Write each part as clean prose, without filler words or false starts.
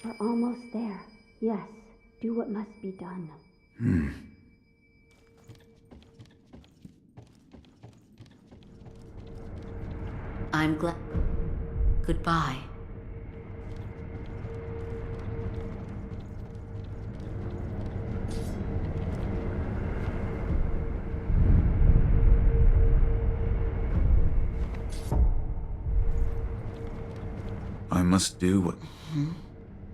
We're almost there. Yes, do what must be done. I'm glad. Goodbye. I must do what...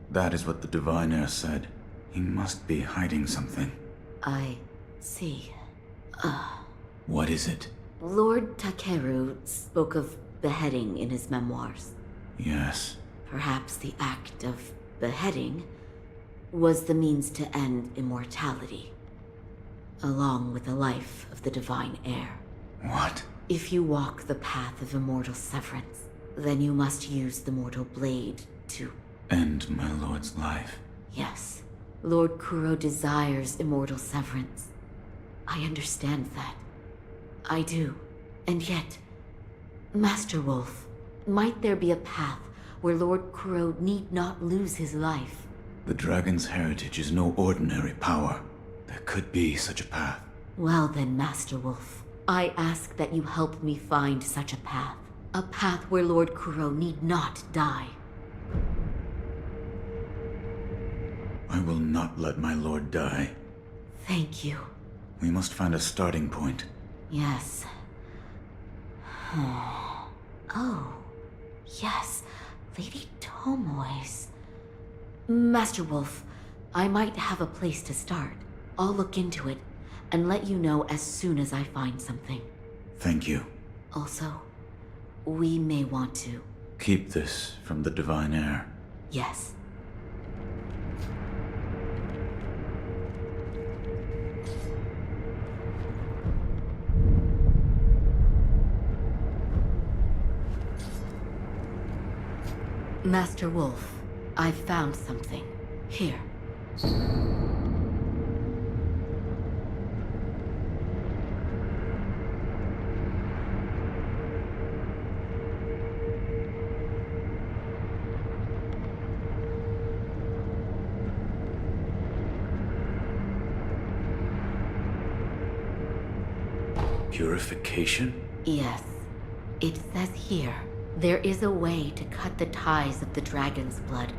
That is what the Divine Heir said. He must be hiding something. I see. What is it? Lord Takeru spoke of beheading in his memoirs. Yes. Perhaps the act of beheading was the means to end immortality, along with the life of the Divine Heir. What? If you walk the path of immortal severance, then you must use the mortal blade to... End my lord's life. Yes. Lord Kuro desires immortal severance. I understand that. I do. And yet, Master Wolf, might there be a path where Lord Kuro need not lose his life? The dragon's heritage is no ordinary power. There could be such a path. Well then, Master Wolf, I ask that you help me find such a path. A path where Lord Kuro need not die. I will not let my lord die. Thank you. We must find a starting point. Yes. Oh, yes, Lady Tomoe's. Master Wolf, I might have a place to start. I'll look into it and let you know as soon as I find something. Thank you. Also, we may want to... Keep this from the Divine Heir. Yes. Master Wolf, I've found something. Here. Purification? Yes. It says here, there is a way to cut the ties of the dragon's blood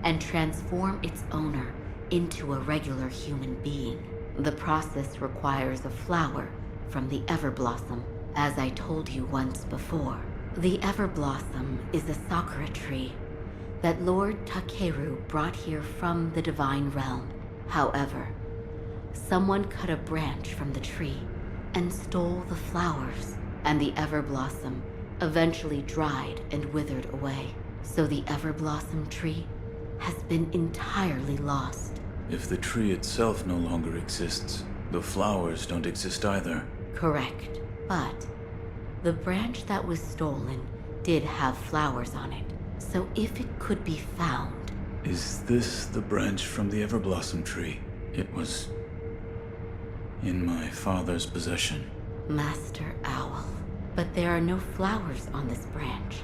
and transform its owner into a regular human being. The process requires a flower from the Everblossom, as I told you once before. The Everblossom is a sakura tree that Lord Takeru brought here from the Divine Realm. However, someone cut a branch from the tree and stole the flowers, and the Everblossom eventually dried and withered away. So the Everblossom tree has been entirely lost. If the tree itself no longer exists, the flowers don't exist either. Correct. But the branch that was stolen did have flowers on it. So if it could be found... Is this the branch from the Everblossom tree? It was... in my father's possession. Master Owl. But there are no flowers on this branch.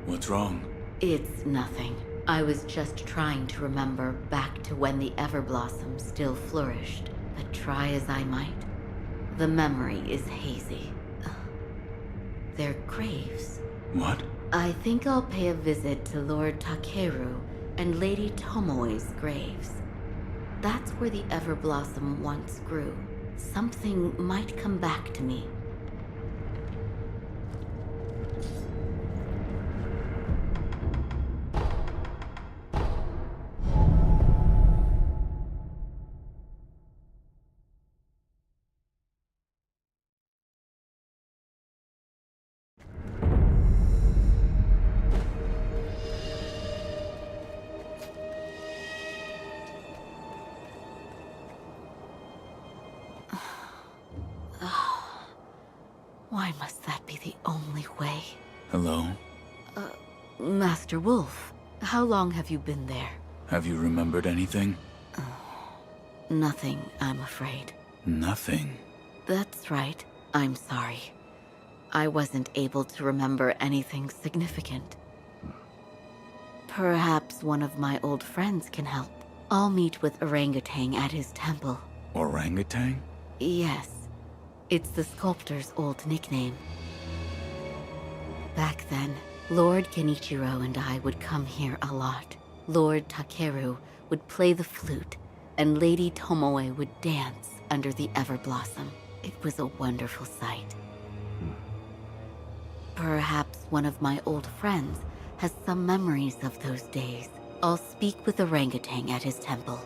What's wrong? It's nothing. I was just trying to remember back to when the Everblossom still flourished. But try as I might, the memory is hazy. They're graves. What? I think I'll pay a visit to Lord Takeru and Lady Tomoe's graves. That's where the Everblossom once grew. Something might come back to me. Why must that be the only way? Hello? Master Wolf, how long have you been there? Have you remembered anything? Nothing, I'm afraid. Nothing. That's right. I'm sorry. I wasn't able to remember anything significant. Perhaps one of my old friends can help. I'll meet with Orangutan at his temple. Orangutan? Yes, it's the sculptor's old nickname. Back then, Lord Kenichiro and I would come here a lot. Lord Takeru would play the flute, and Lady Tomoe would dance under the Everblossom. It was a wonderful sight. Perhaps one of my old friends has some memories of those days. I'll speak with Orangutan at his temple.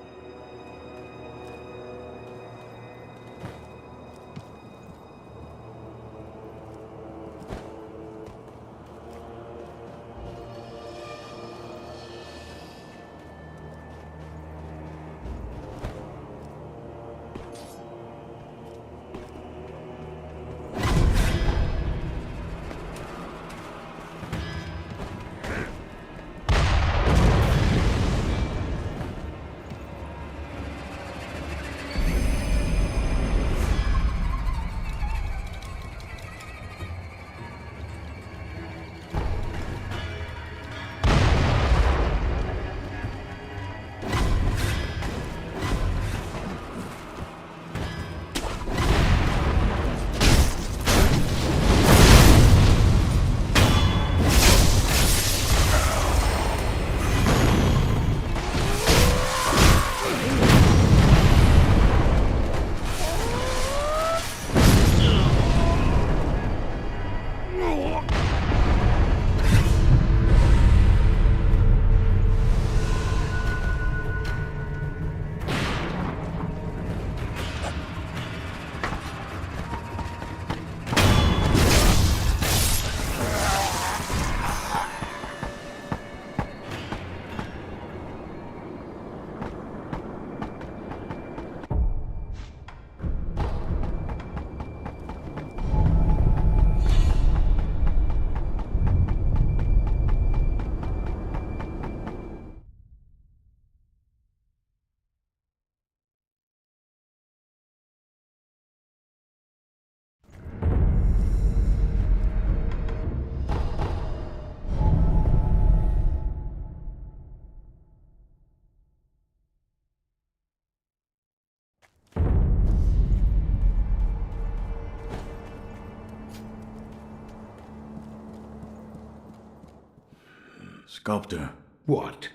Sculptor. What?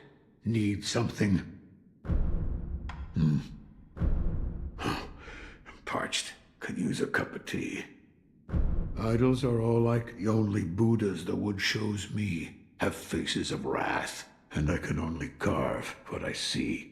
Need something? Parched. Could use a cup of tea. Idols are all like the only Buddhas the wood shows me. Have faces of wrath, and I can only carve what I see.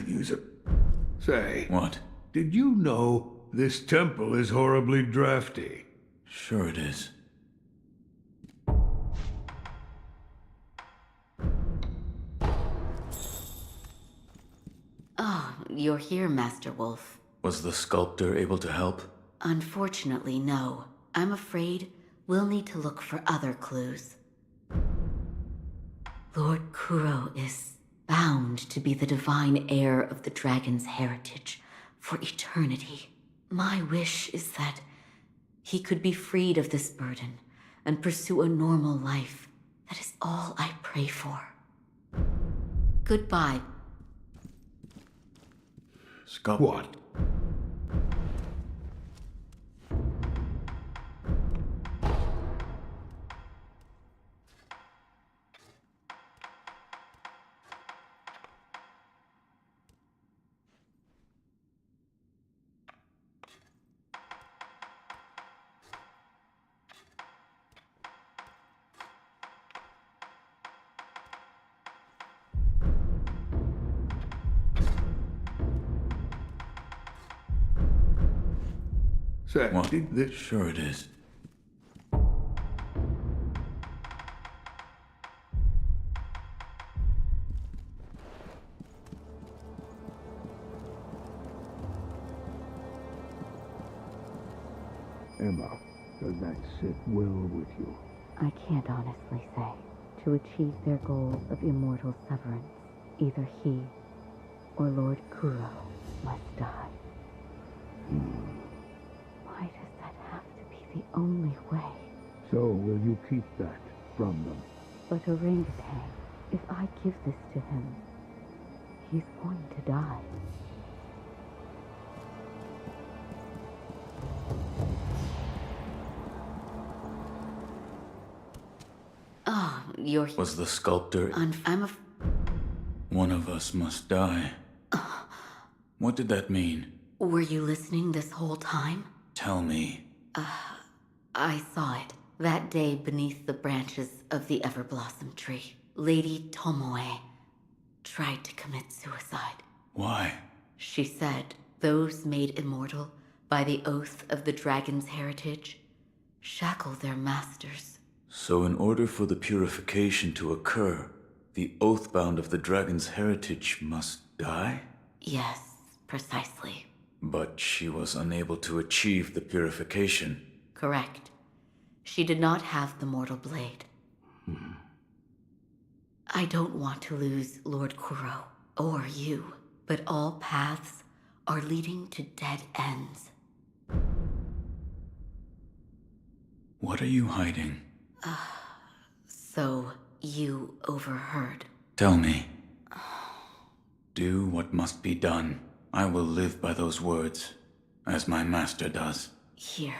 Use a... Say. What? Did you know this temple is horribly drafty? Sure it is. Oh, you're here, Master Wolf. Was the sculptor able to help? Unfortunately, no. I'm afraid we'll need to look for other clues. Lord Kuro is bound to be the divine heir of the dragon's heritage for eternity. My wish is that he could be freed of this burden and pursue a normal life. That is all I pray for. Goodbye. What? Say, What? did this... Sure it is. Emma, does that sit well with you? I can't honestly say. To achieve their goal of immortal severance, either he or Lord Kuro must die. Why does that have to be the only way? So, will you keep that from them? But orangutan, if I give this to him, he's going to die. Oh, you're... Was the sculptor... I'm a... One of us must die. What did that mean? Were you listening this whole time? Tell me. I saw it. That day beneath the branches of the Everblossom tree. Lady Tomoe tried to commit suicide. Why? She said those made immortal by the oath of the dragon's heritage shackle their masters. So in order for the purification to occur, the oathbound of the dragon's heritage must die? Yes, precisely. But she was unable to achieve the purification. Correct. She did not have the mortal blade. I don't want to lose Lord Kuro, or you, but all paths are leading to dead ends. What are you hiding? So, you overheard. Tell me. Do what must be done. I will live by those words, as my master does. Here.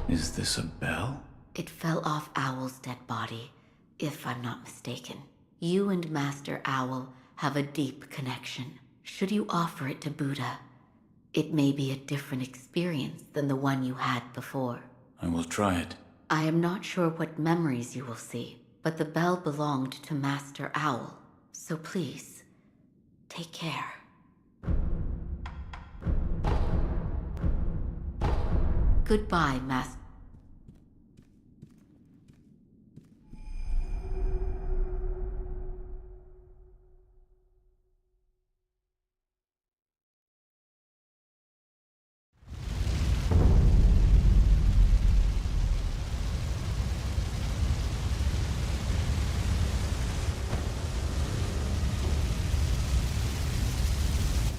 Is this a bell? It fell off Owl's dead body, if I'm not mistaken. You and Master Owl have a deep connection. Should you offer it to Buddha, it may be a different experience than the one you had before. I will try it. I am not sure what memories you will see, but the bell belonged to Master Owl, so please, take care. Goodbye, Master.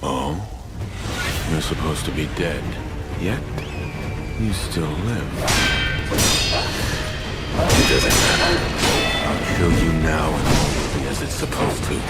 Oh? You're supposed to be dead. Yet, you still live. It doesn't matter. I'll kill you now and only as it's supposed to.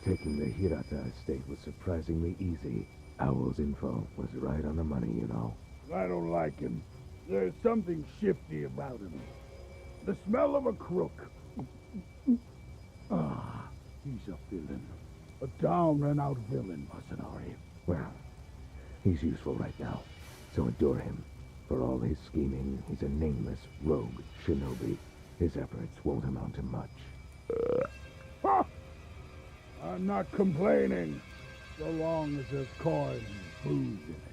Taking the Hirata estate was surprisingly easy. Owl's info was right on the money, you know. I don't like him. There's something shifty about him. The smell of a crook. Ah, he's a villain. A down-and-out villain, Masanari. Well, he's useful right now, so endure him. For all his scheming, he's a nameless rogue shinobi. His efforts won't amount to much. Ha! I'm not complaining, so long as there's coin and booze in it.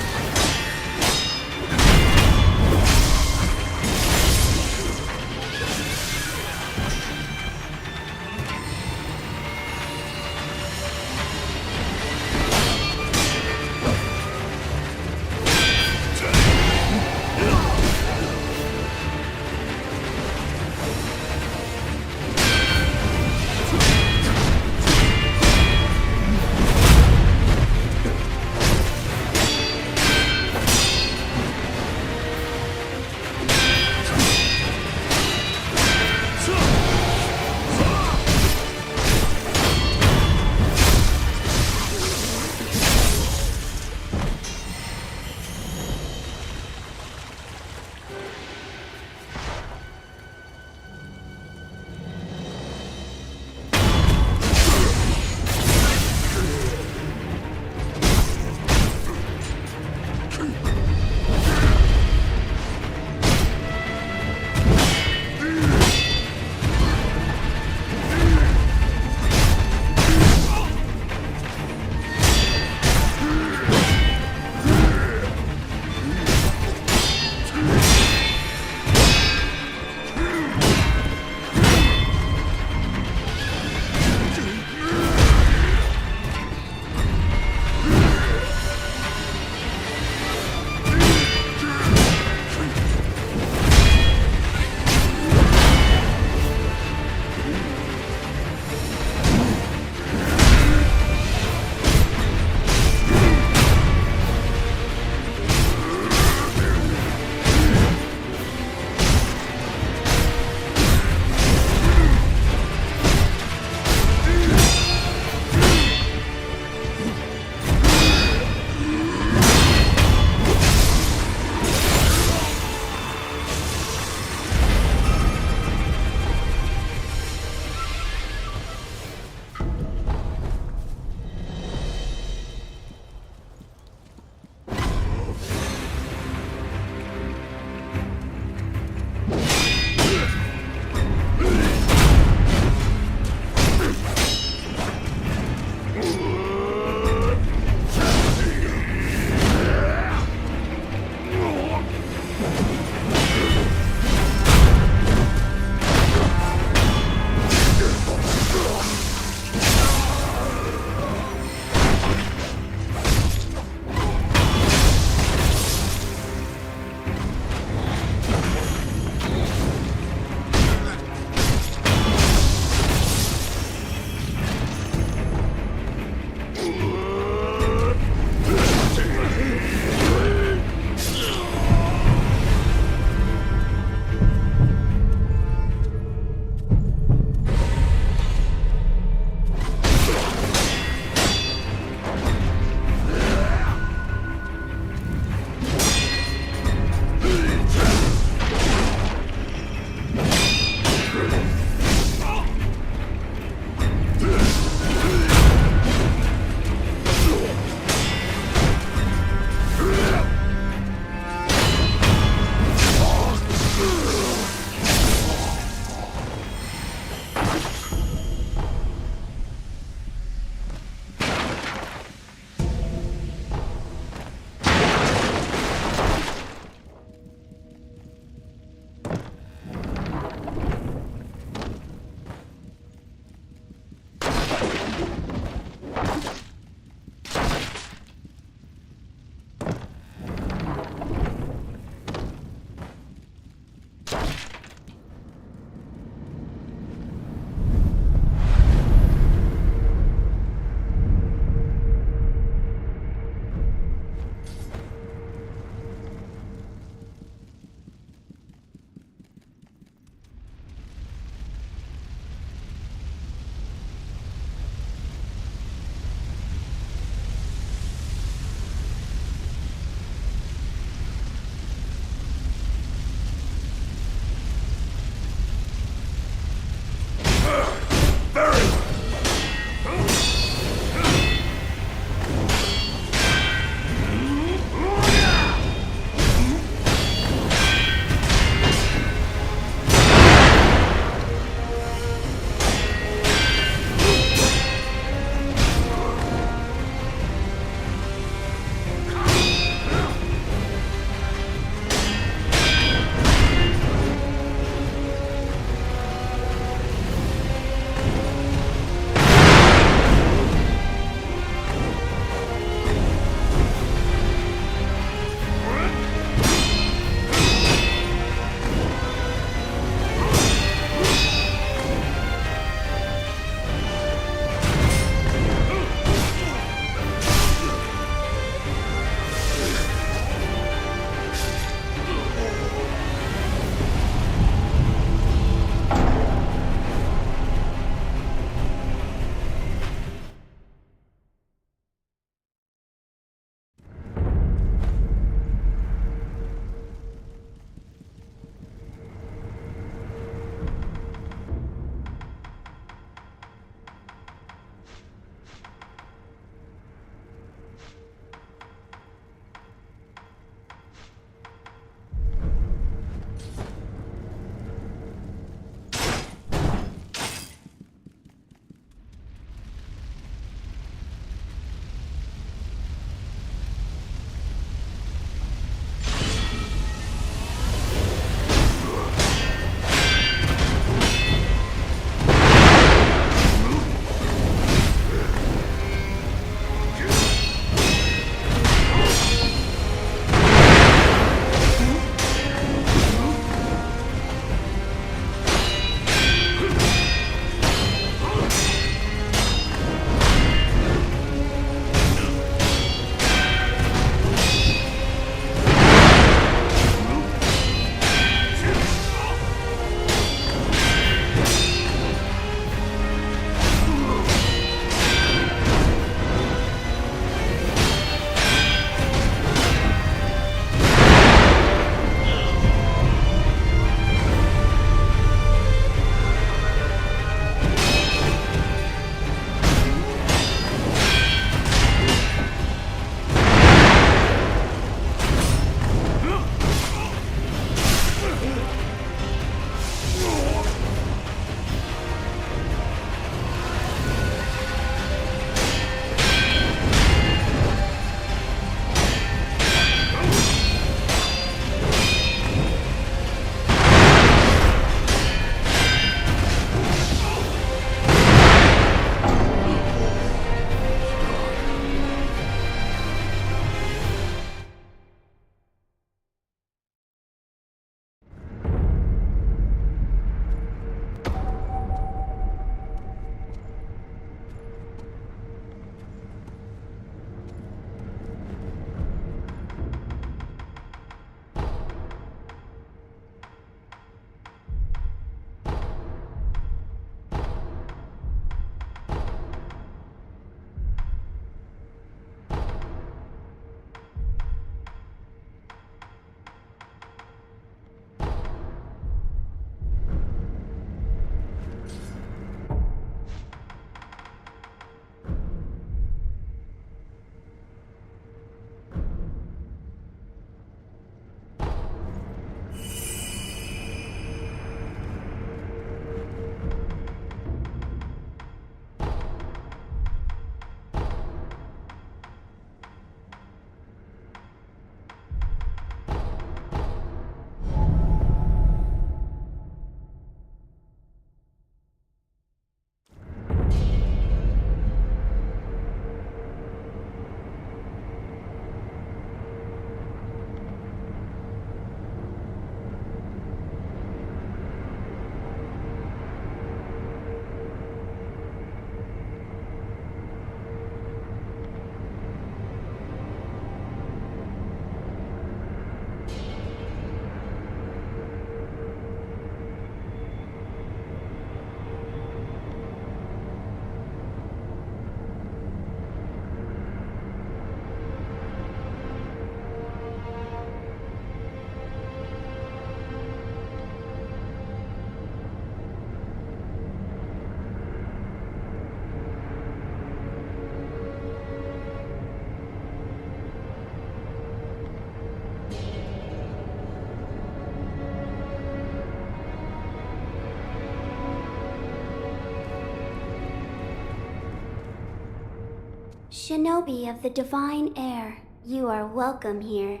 Shinobi of the Divine Air, you are welcome here.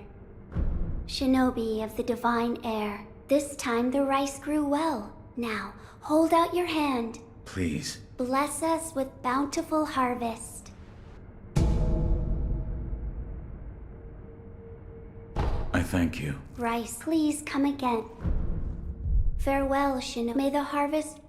Shinobi of the Divine Air, this time the rice grew well. Now, hold out your hand. Please. Bless us with bountiful harvest. I thank you. Rice, please come again. Farewell, Shinobi. May the harvest...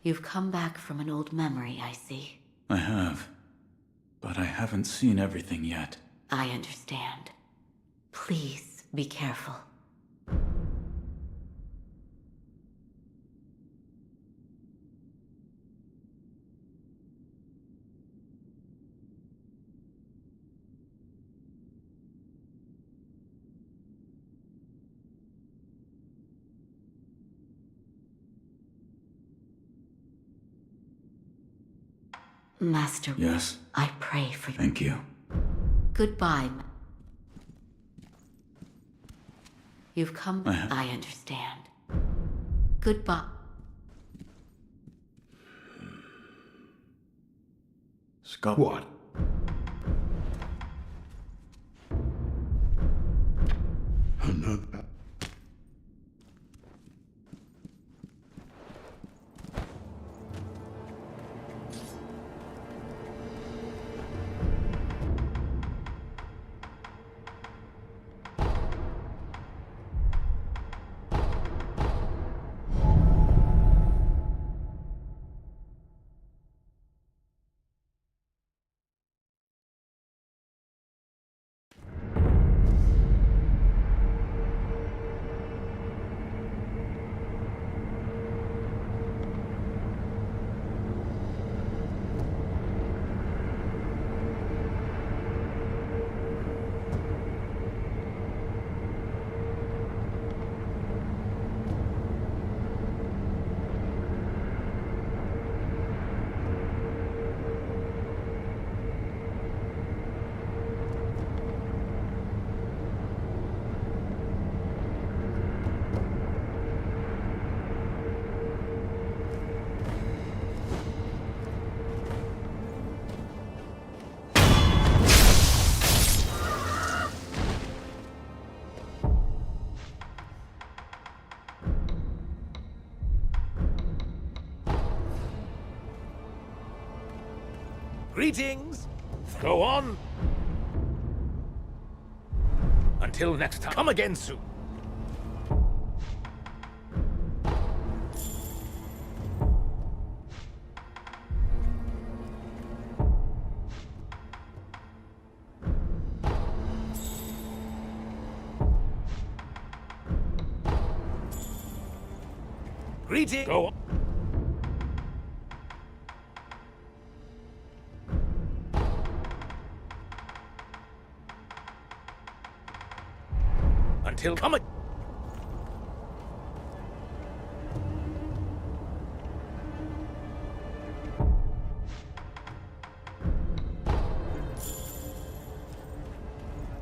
You've come back from an old memory, I see. I have. But I haven't seen everything yet. I understand. Please be careful. Master. Yes? I pray for you. Thank you. Goodbye. You've come... I understand. Goodbye. Scott. What? Another... Greetings! Go on! Until next time, come again soon! Greetings! Go on! Until come again.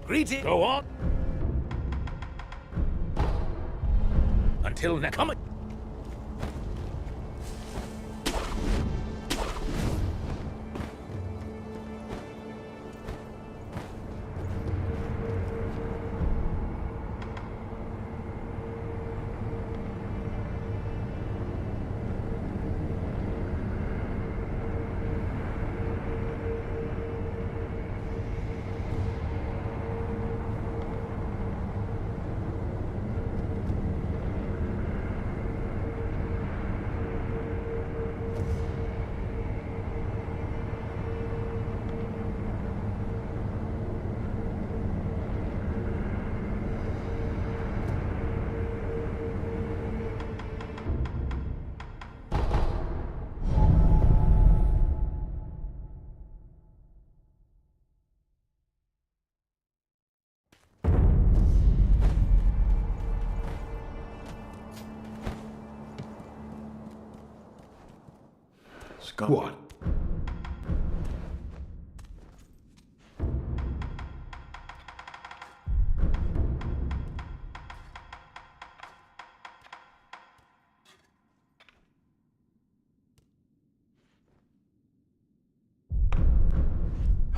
Greeting. Go on. Until next. Come. What?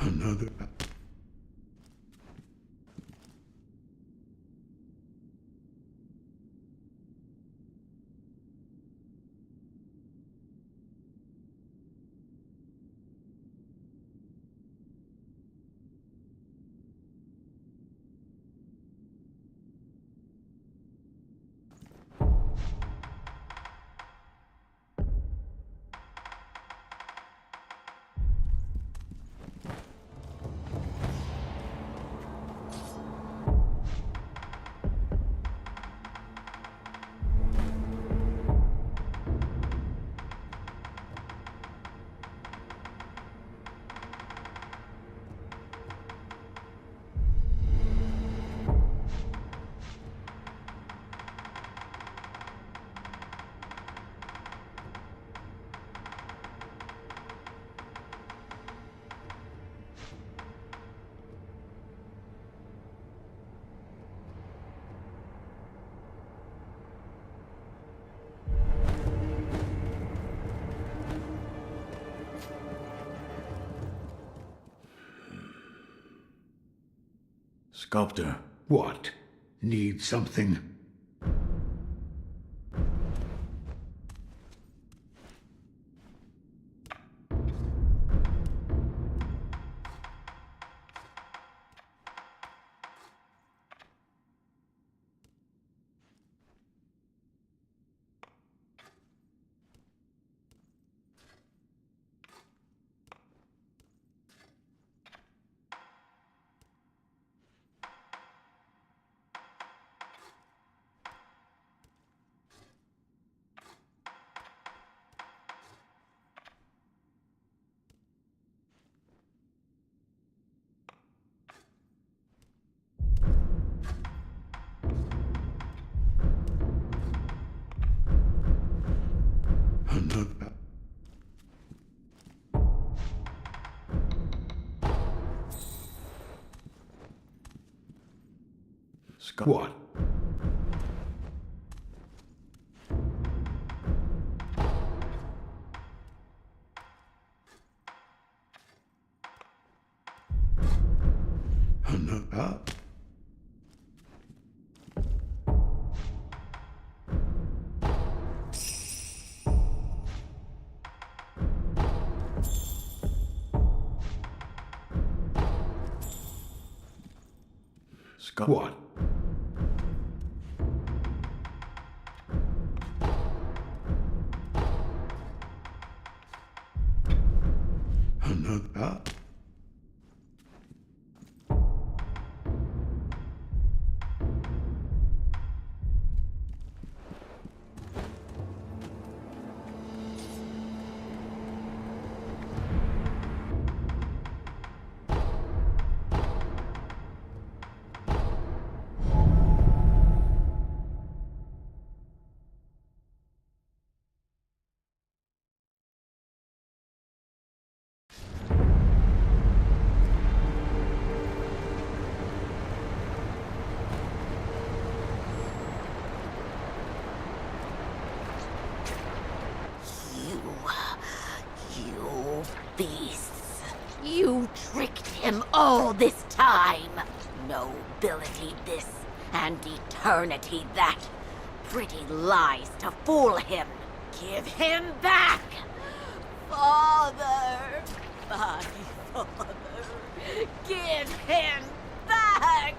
Another... Sculptor. What? Need something? Another... What? Another... What? Another... You beasts. You tricked him all this time. Nobility this, and eternity that. Pretty lies to fool him. Give him back! Father! My father! Give him back!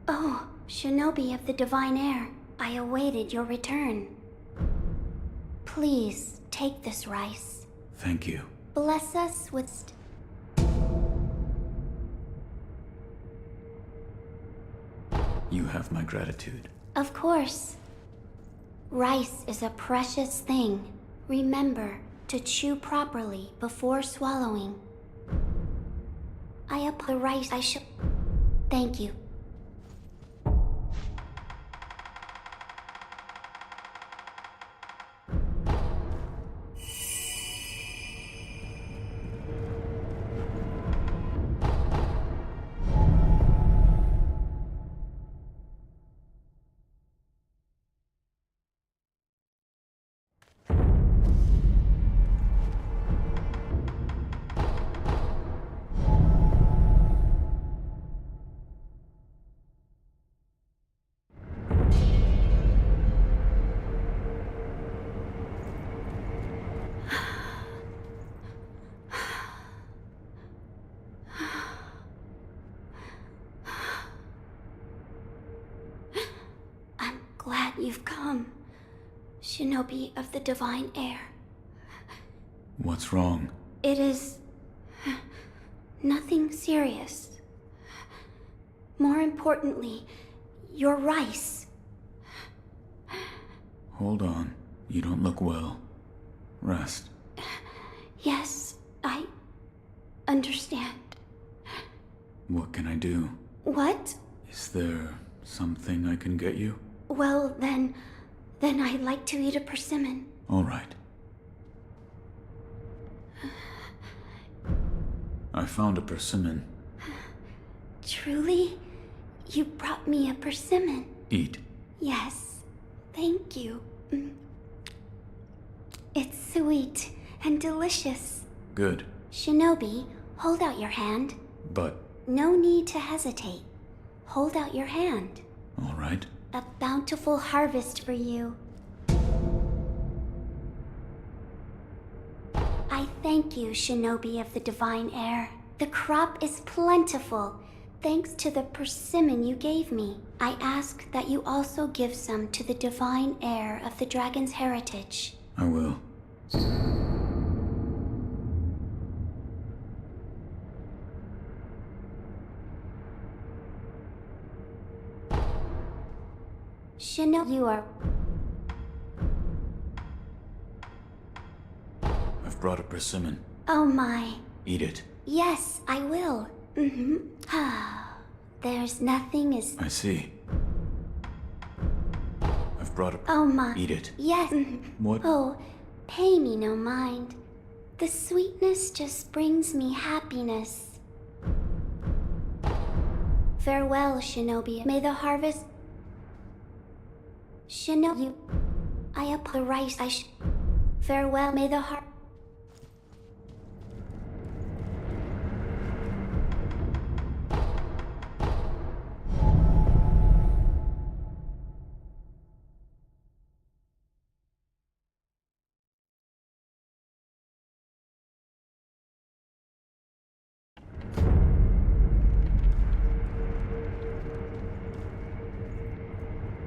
Oh, shinobi of the divine air, I awaited your return. Please, take this rice. Thank you. Bless us with... You have my gratitude. Of course. Rice is a precious thing. Remember to chew properly before swallowing. The rice I should... Thank you. Glad you've come, shinobi of the divine air. What's wrong? It is... nothing serious. More importantly, your rice. Hold on. You don't look well. Rest. Yes, I... understand. What can I do? What? Is there something I can get you? Well, then I'd like to eat a persimmon. All right. I found a persimmon. Truly? You brought me a persimmon. Eat. Yes, thank you. It's sweet and delicious. Good. Shinobi, hold out your hand. But... No need to hesitate. Hold out your hand. All right. A bountiful harvest for you. I Thank you, shinobi of the divine air. The crop is plentiful, thanks to the persimmon you gave me. I ask that you also give some to the divine heir of the dragon's heritage. I will. You are... I've brought a persimmon. Oh my. Eat it. Yes, I will. There's nothing as... I see. I've brought a... Oh my. Eat it. Yes. What? Oh, pay me no mind. The sweetness just brings me happiness. Farewell, shinobi. May the harvest... Shinobi... the rice Farewell, may the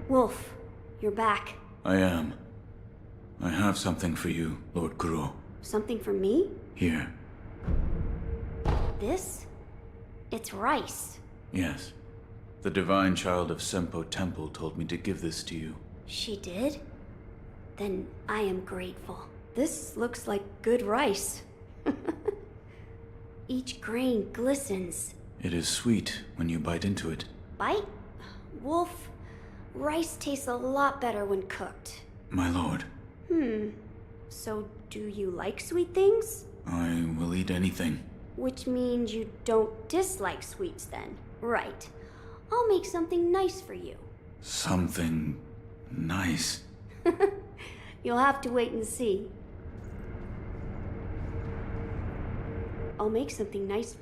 Wolf, you're back. I am. I have something for you, Lord Kuro. Something for me? Here. This? It's rice. Yes. The divine child of Senpo Temple told me to give this to you. She did? Then I am grateful. This looks like good rice. Each grain glistens. It is sweet when you bite into it. Bite? Wolf, rice tastes a lot better when cooked. My lord. So do you like sweet things? I will eat anything. Which means you don't dislike sweets then. Right. I'll make something nice for you. Something nice. You'll have to wait and see. I'll make something nice.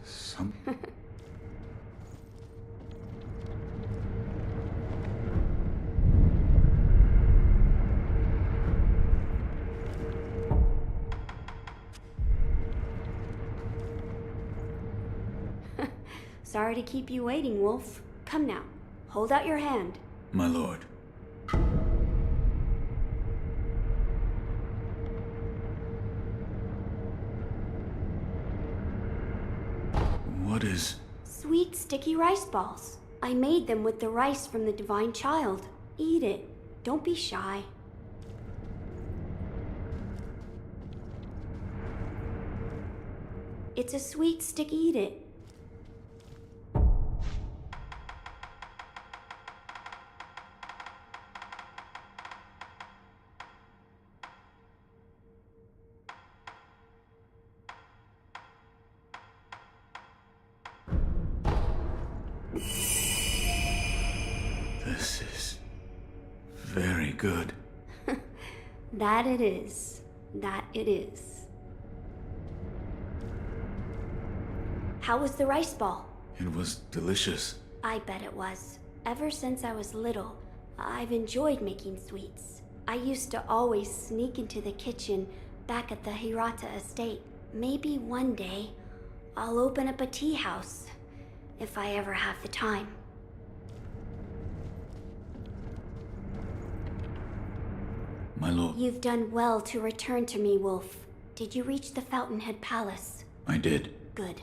Sorry to keep you waiting, Wolf. Come now, hold out your hand. My lord. What is... Sweet, sticky rice balls. I made them with the rice from the divine child. Eat it. Don't be shy. It's a sweet stick. Eat it. This is... very good. That it is. That it is. How was the rice ball? It was delicious. I bet it was. Ever since I was little, I've enjoyed making sweets. I used to always sneak into the kitchen back at the Hirata estate. Maybe one day, I'll open up a tea house, if I ever have the time. My lord. You've done well to return to me, Wolf. Did you reach the Fountainhead Palace? I did. Good.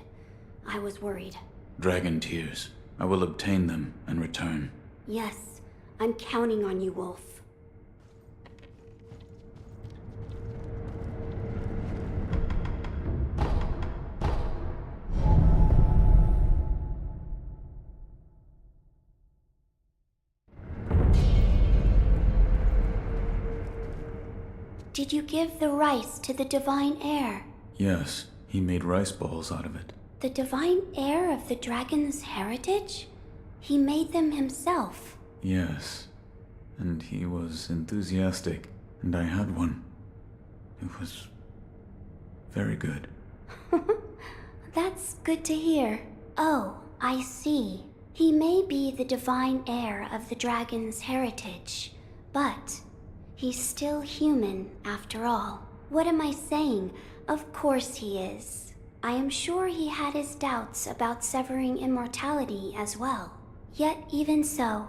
I was worried. Dragon tears. I will obtain them and return. Yes, I'm counting on you, Wolf. Did you give the rice to the divine heir? Yes, he made rice balls out of it. The divine heir of the dragon's heritage? He made them himself. Yes, and he was enthusiastic, and I had one. It was very good. That's good to hear. Oh, I see. He may be the divine heir of the dragon's heritage, but he's still human after all. What am I saying? Of course he is. I am sure he had his doubts about severing immortality as well. Yet even so,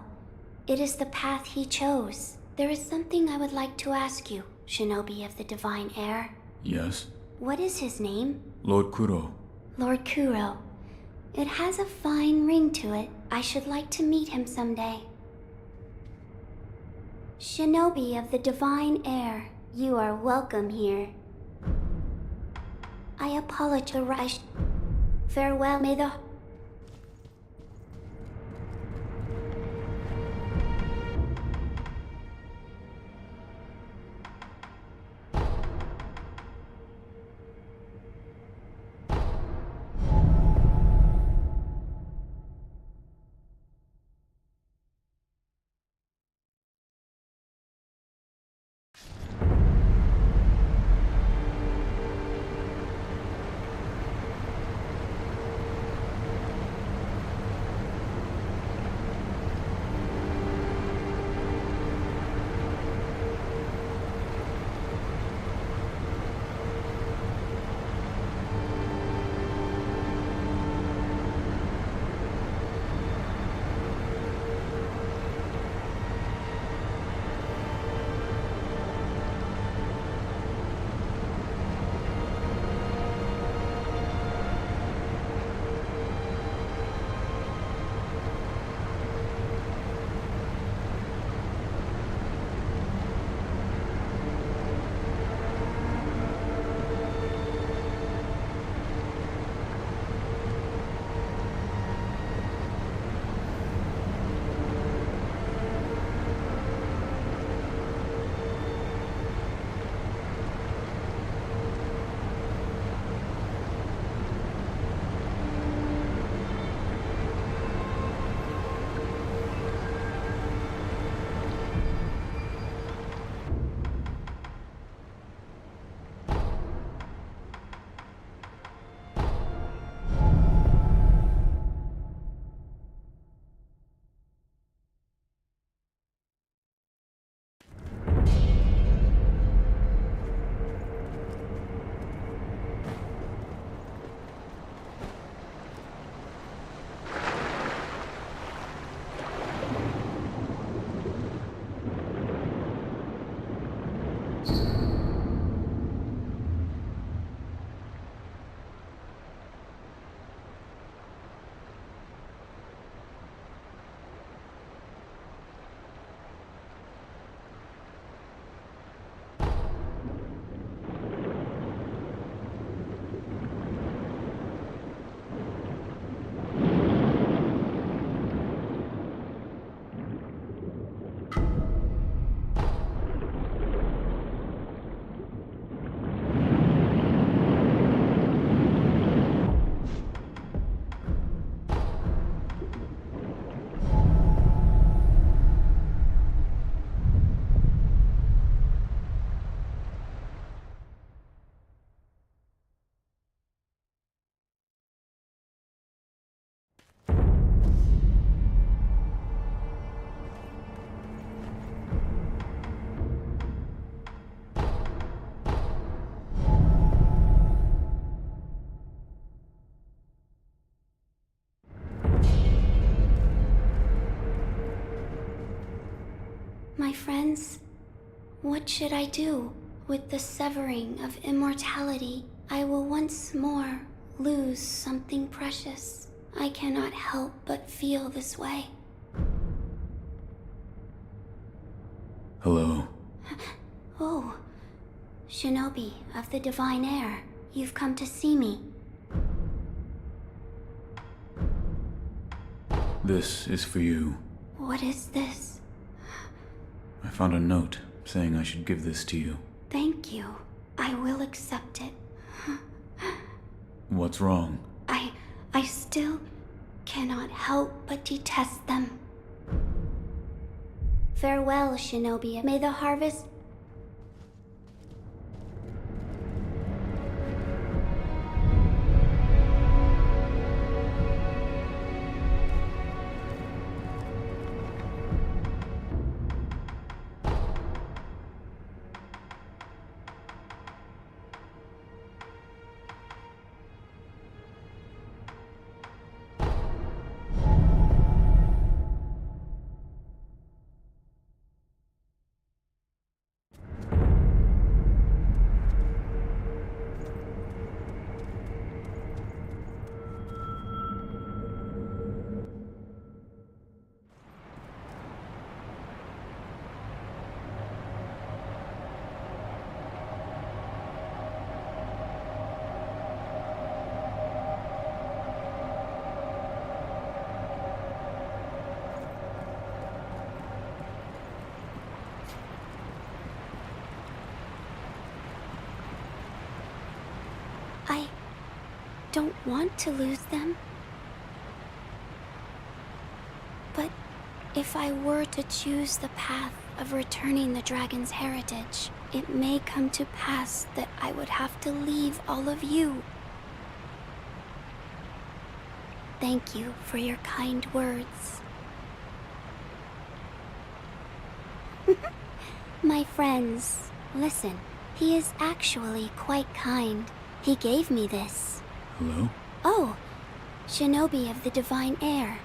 it is the path he chose. There is something I would like to ask you, Shinobi of the Divine Heir. Yes? What is his name? Lord Kuro. Lord Kuro. It has a fine ring to it. I should like to meet him someday. Shinobi of the Divine Heir, you are welcome here. I apologize. Farewell, may the... My friends, what should I do? With the severing of immortality, I will once more lose something precious. I cannot help but feel this way. Hello. Oh, Shinobi of the Divine Heir, you've come to see me. This is for you. What is this? I found a note saying I should give this to you. Thank you. I will accept it. What's wrong? I still cannot help but detest them. Farewell, Shinobi. May the harvest... don't want to lose them. But if I were to choose the path of returning the dragon's heritage, it may come to pass that I would have to leave all of you. Thank you for your kind words. My friends, listen. He is actually quite kind. He gave me this. Hello? Oh, shinobi of the divine air.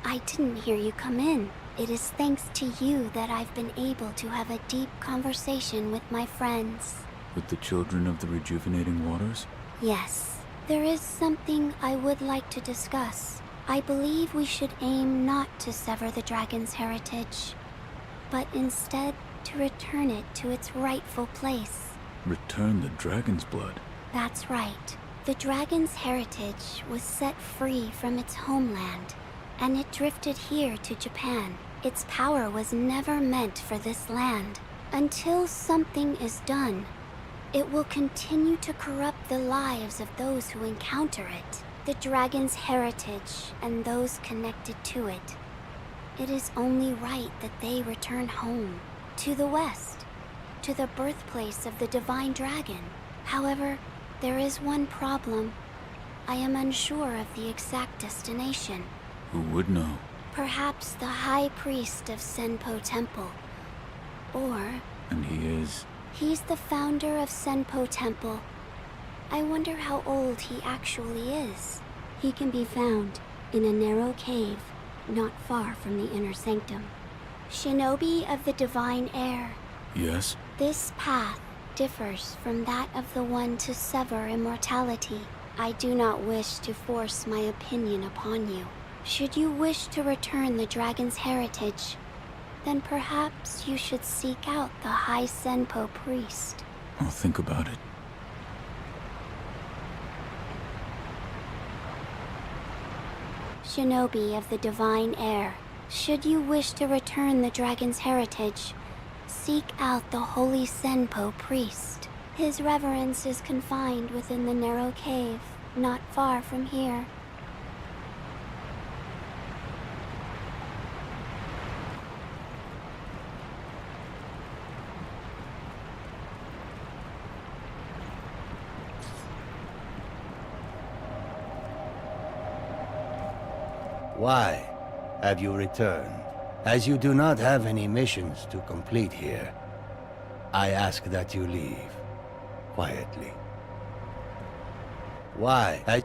I didn't hear you come in. It is thanks to you that I've been able to have a deep conversation with my friends. With the children of the rejuvenating waters? Yes, there is something I would like to discuss. I believe we should aim not to sever the dragon's heritage, but instead to return it to its rightful place. Return the dragon's blood? That's right. The dragon's heritage was set free from its homeland, and it drifted here to Japan. Its power was never meant for this land. Until something is done, it will continue to corrupt the lives of those who encounter it, the dragon's heritage and those connected to it. It is only right that they return home, to the west, to the birthplace of the divine dragon. However, there is one problem. I am unsure of the exact destination. Who would know? Perhaps the high priest of Senpo Temple. Or... And he is? He's the founder of Senpo Temple. I wonder how old he actually is. He can be found in a narrow cave, not far from the inner sanctum. Shinobi of the divine air. Yes? This path differs from that of the one to sever immortality. I do not wish to force my opinion upon you. Should you wish to return the dragon's heritage, then perhaps you should seek out the High Senpo priest. I'll think about it. Shinobi of the divine air, should you wish to return the dragon's heritage, seek out the holy Senpo priest. His reverence is confined within the narrow cave, not far from here. Why have you returned? As you do not have any missions to complete here, I ask that you leave quietly. Why?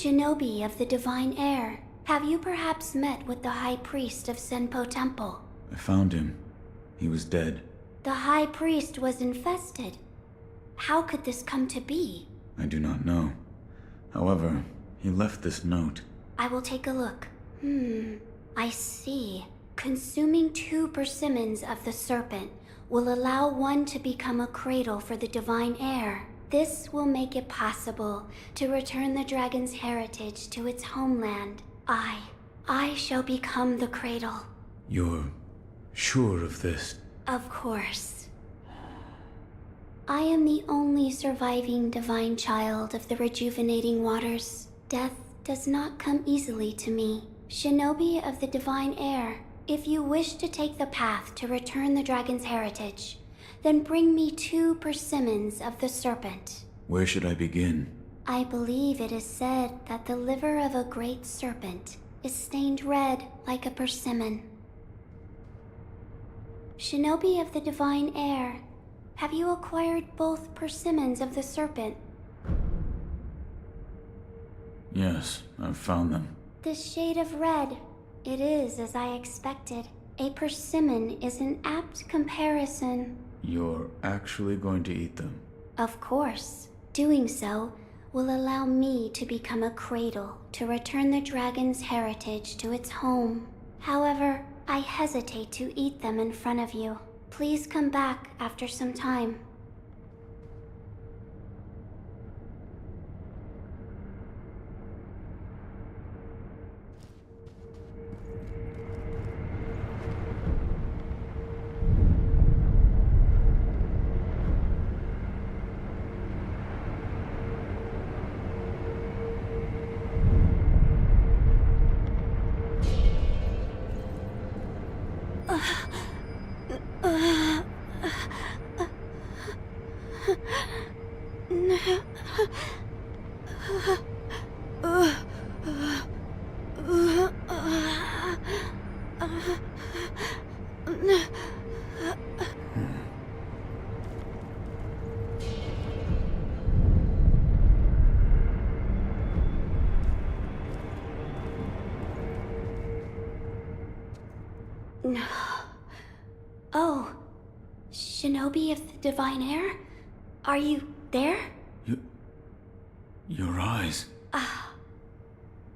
Shinobi of the Divine Air. Have you perhaps met with the High Priest of Senpo Temple? I found him. He was dead. The High Priest was infested. How could this come to be? I do not know. However, he left this note. I will take a look. I see. Consuming 2 persimmons of the serpent will allow one to become a cradle for the divine air. This will make it possible to return the dragon's heritage to its homeland. I shall become the cradle. You're sure of this? Of course. I am the only surviving divine child of the rejuvenating waters. Death does not come easily to me. Shinobi of the divine air, if you wish to take the path to return the dragon's heritage, then bring me 2 persimmons of the serpent. Where should I begin? I believe it is said that the liver of a great serpent is stained red like a persimmon. Shinobi of the divine air, have you acquired both persimmons of the serpent? Yes, I've found them. This shade of red, it is as I expected. A persimmon is an apt comparison. You're actually going to eat them? Of course. Doing so will allow me to become a cradle to return the dragon's heritage to its home. However, I hesitate to eat them in front of you. Please come back after some time. Oh, Shinobi of the Divine Air? Are you there? Your eyes.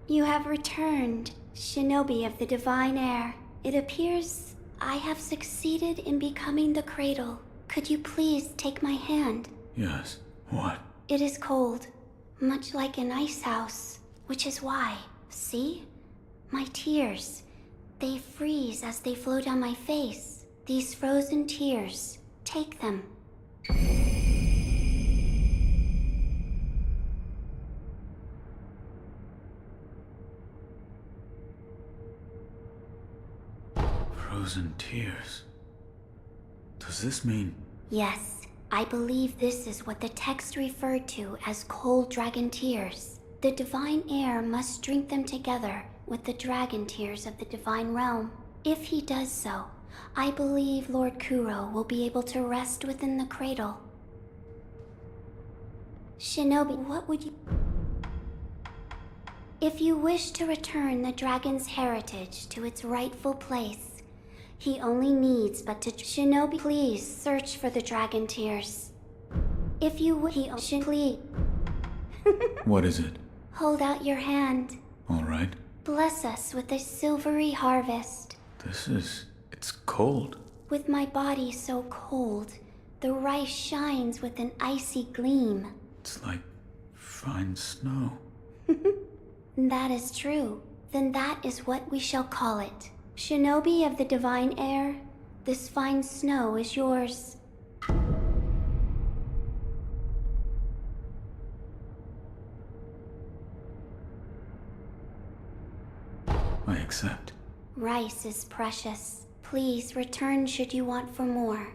You have returned, Shinobi of the Divine Air. It appears I have succeeded in becoming the cradle. Could you please take my hand? Yes. What? It is cold, much like an ice house, which is why, see? My tears, they freeze as they flow down my face. These frozen tears, take them. Frozen tears. Does this mean... Yes, I believe this is what the text referred to as cold dragon tears. The divine air must drink them together with the dragon tears of the divine realm. If he does so, I believe Lord Kuro will be able to rest within the cradle. Shinobi, what would you... If you wish to return the dragon's heritage to its rightful place, he only needs but to... Shinobi, please search for the dragon tears. If you would... Please... What is it? Hold out your hand. All right. Bless us with a silvery harvest. It's cold. With my body so cold, the rice shines with an icy gleam. It's like fine snow. That is true. Then that is what we shall call it. Shinobi of the divine air, this fine snow is yours. I accept. Rice is precious. Please return should you want for more.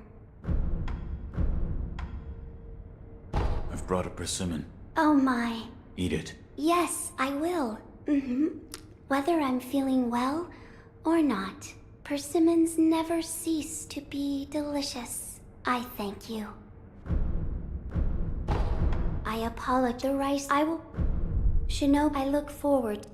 I've brought a persimmon. Oh my. Eat it. Yes, I will. Whether I'm feeling well or not, persimmons never cease to be delicious. I thank you. I apologize. The rice I will... Shinobi, I look forward.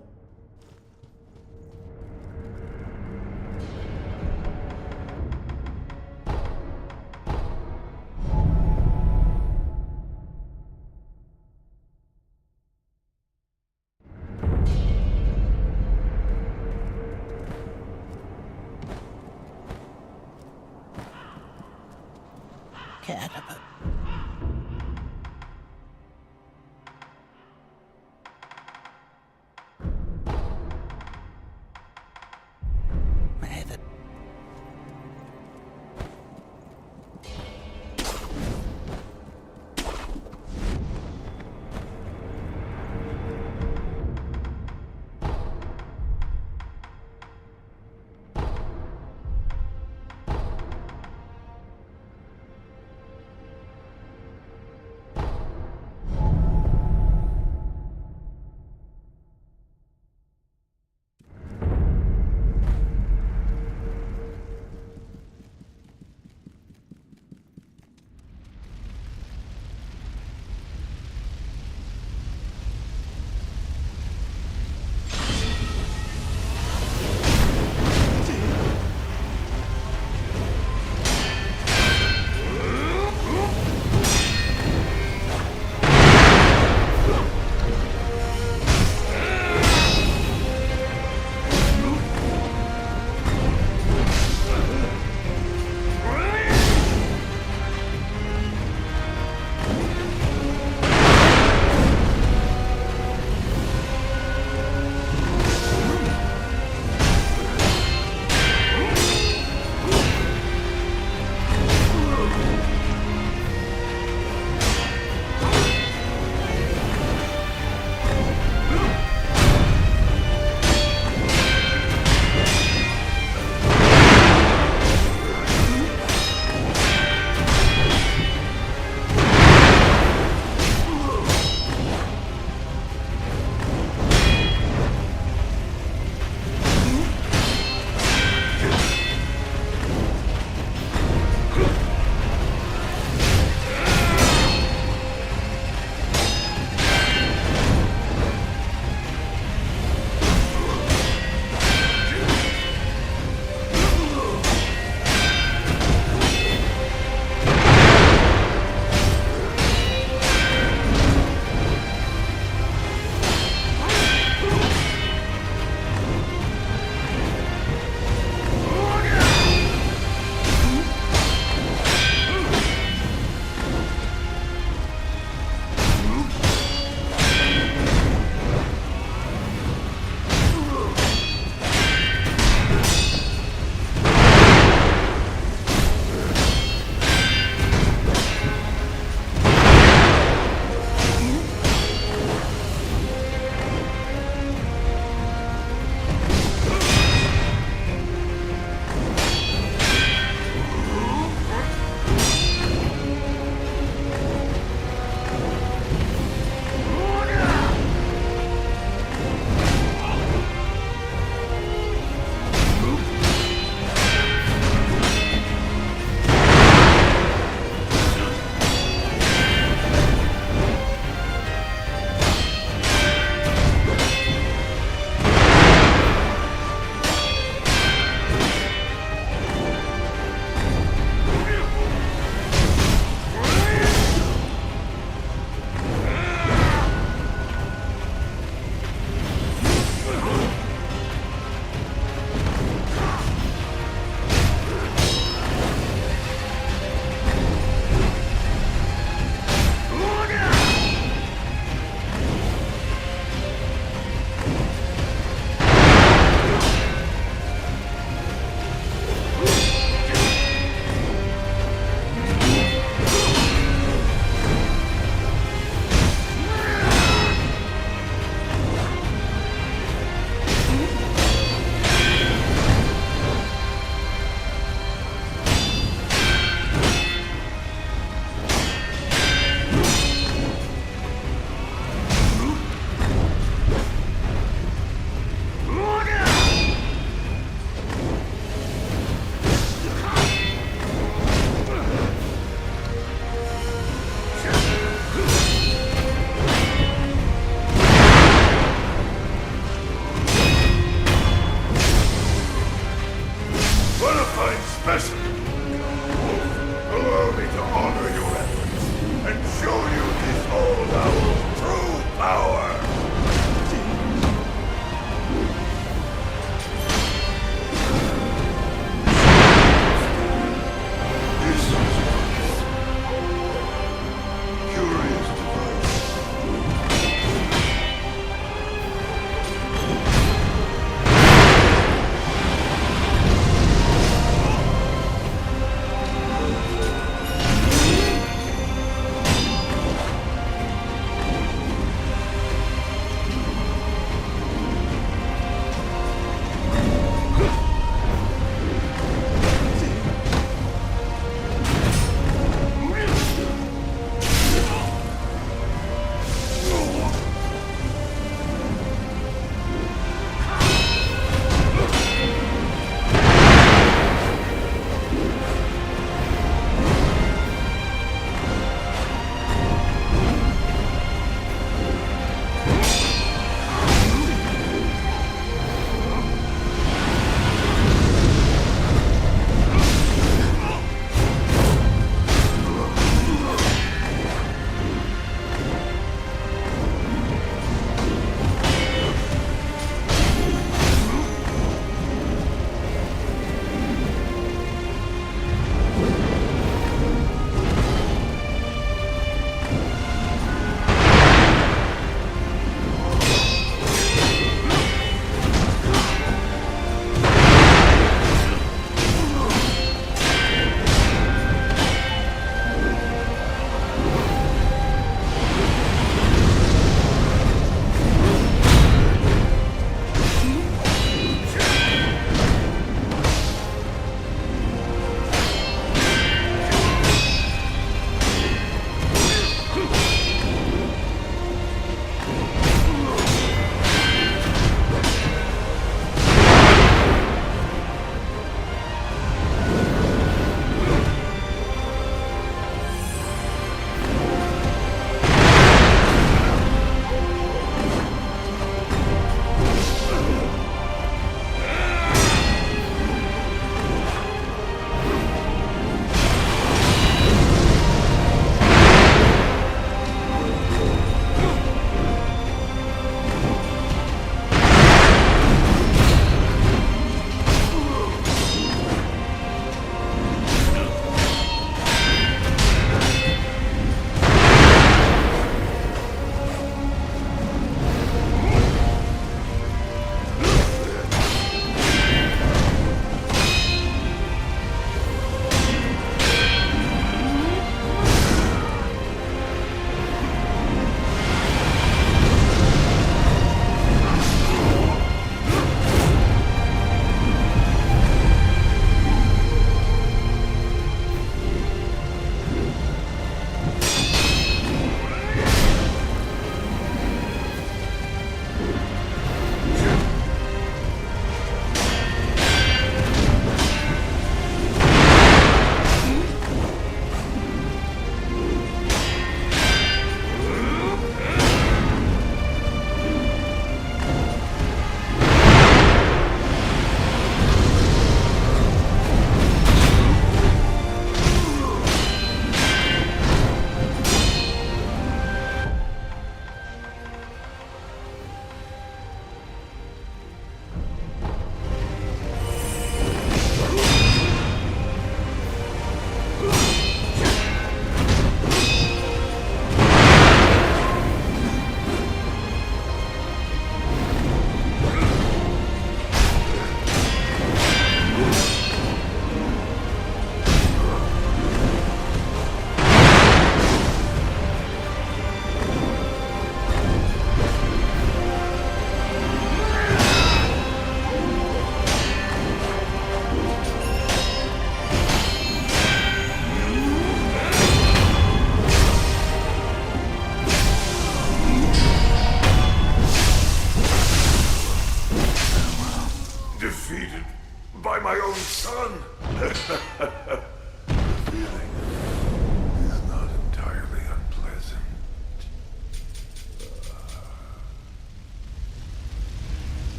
special. Allow me to honor your efforts and show you this old owl's true power. This is a curious device.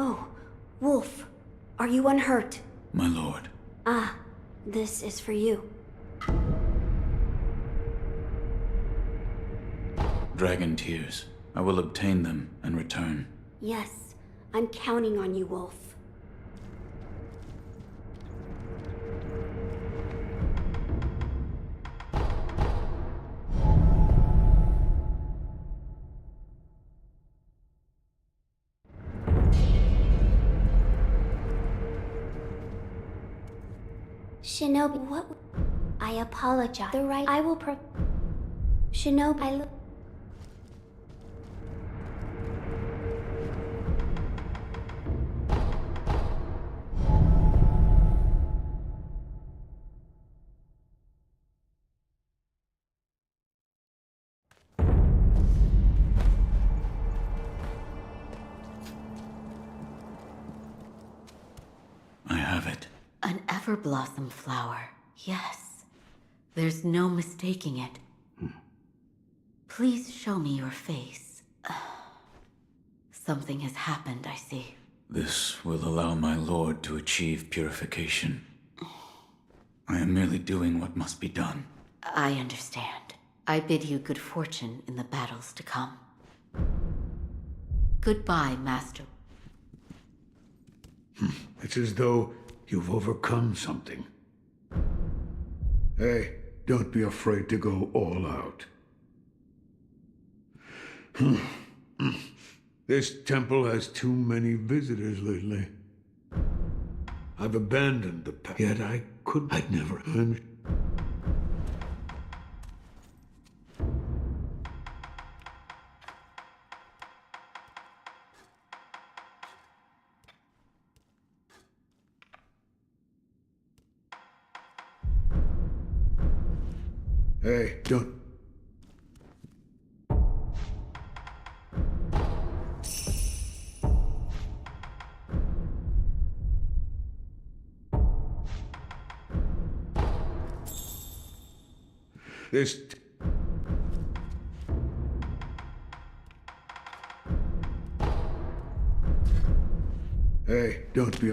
Oh, Wolf, are you unhurt? My lord. Ah, this is for you. Dragon tears. I will obtain them and return. Yes, I'm counting on you, Wolf. Shinobi, what? I apologize. The right. I will Shinobi, I have it. An everblossom flower. Yes. There's no mistaking it. Please show me your face. Something has happened, I see. This will allow my lord to achieve purification. I am merely doing what must be done. I understand. I bid you good fortune in the battles to come. Goodbye, Master. It's as though you've overcome something. Hey, don't be afraid to go all out. This temple has too many visitors lately. I've abandoned the path, yet I'd never earned. Hey, don't. This. Hey, don't be.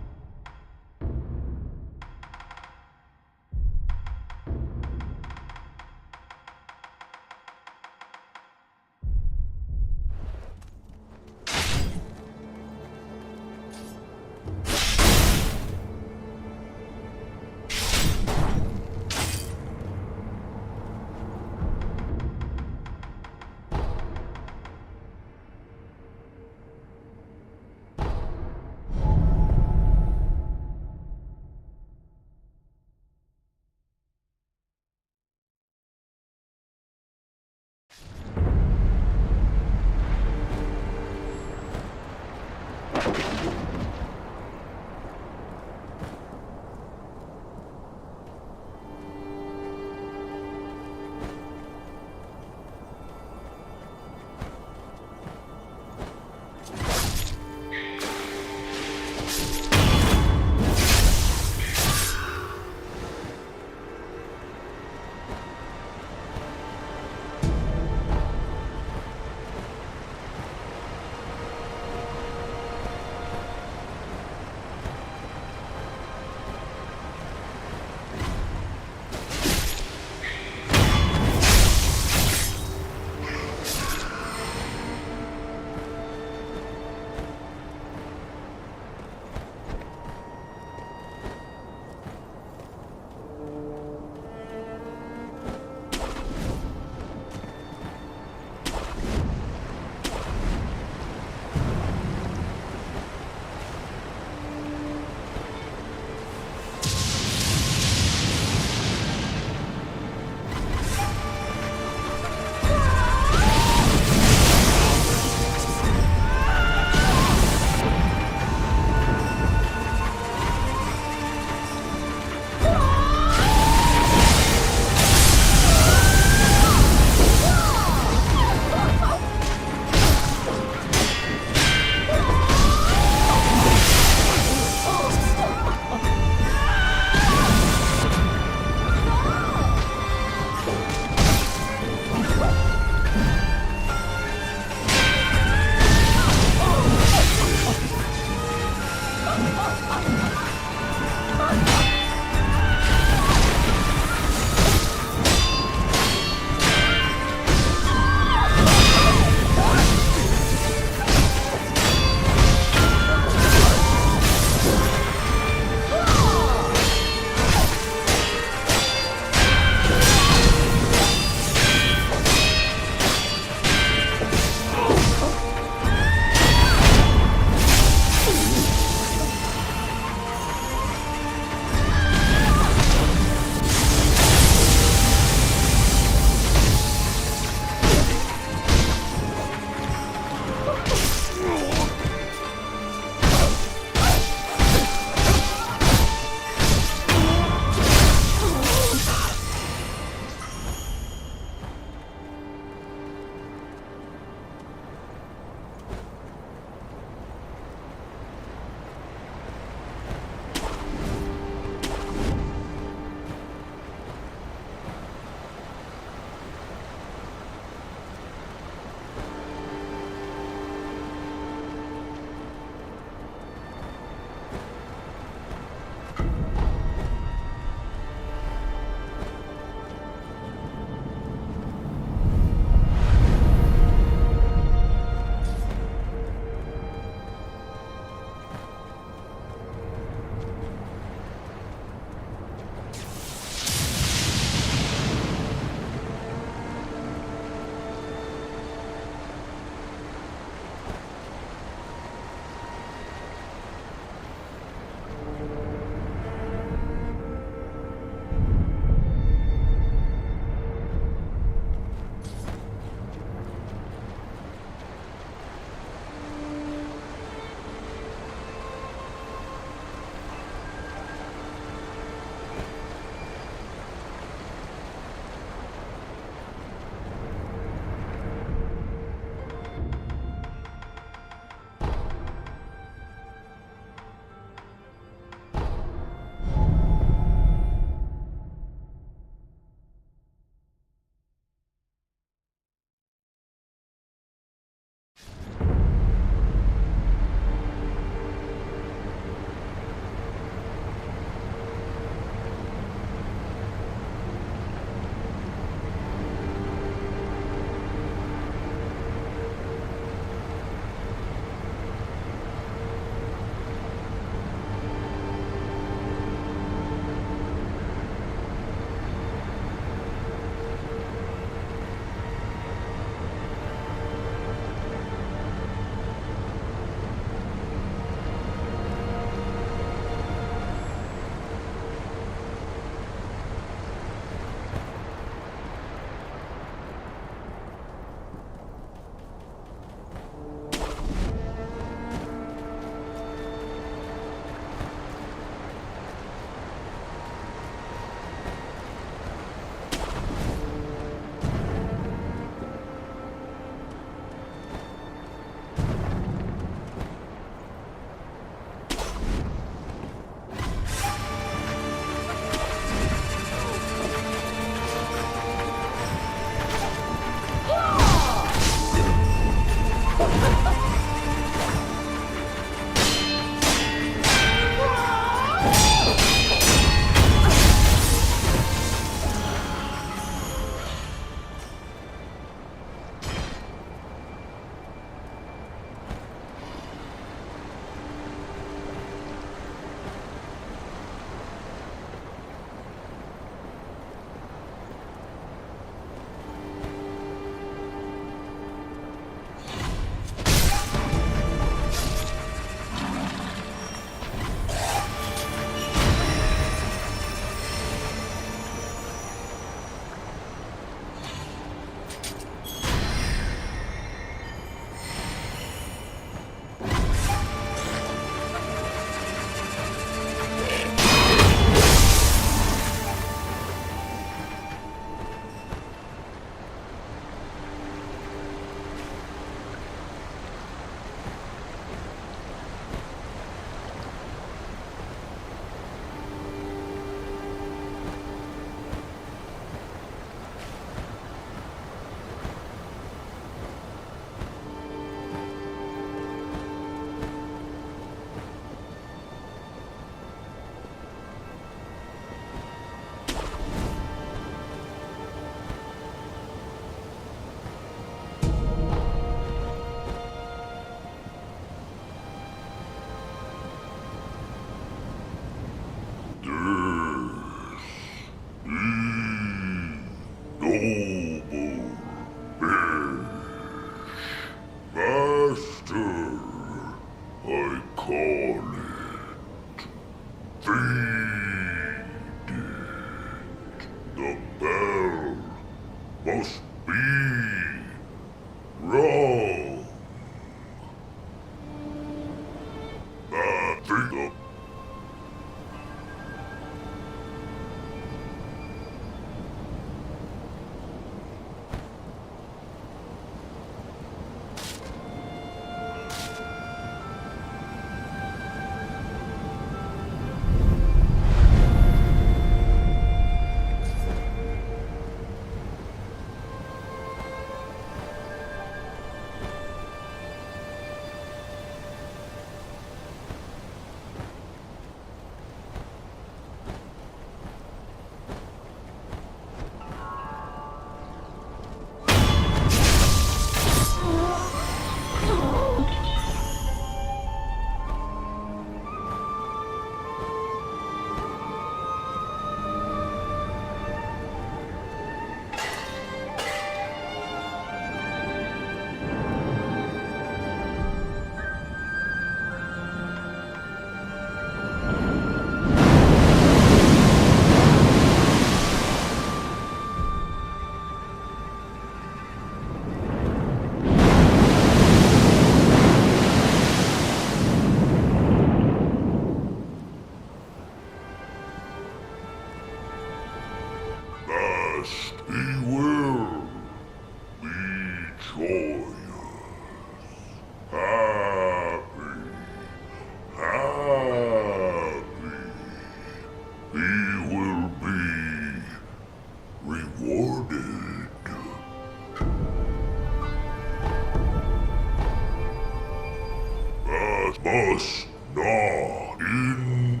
Just not in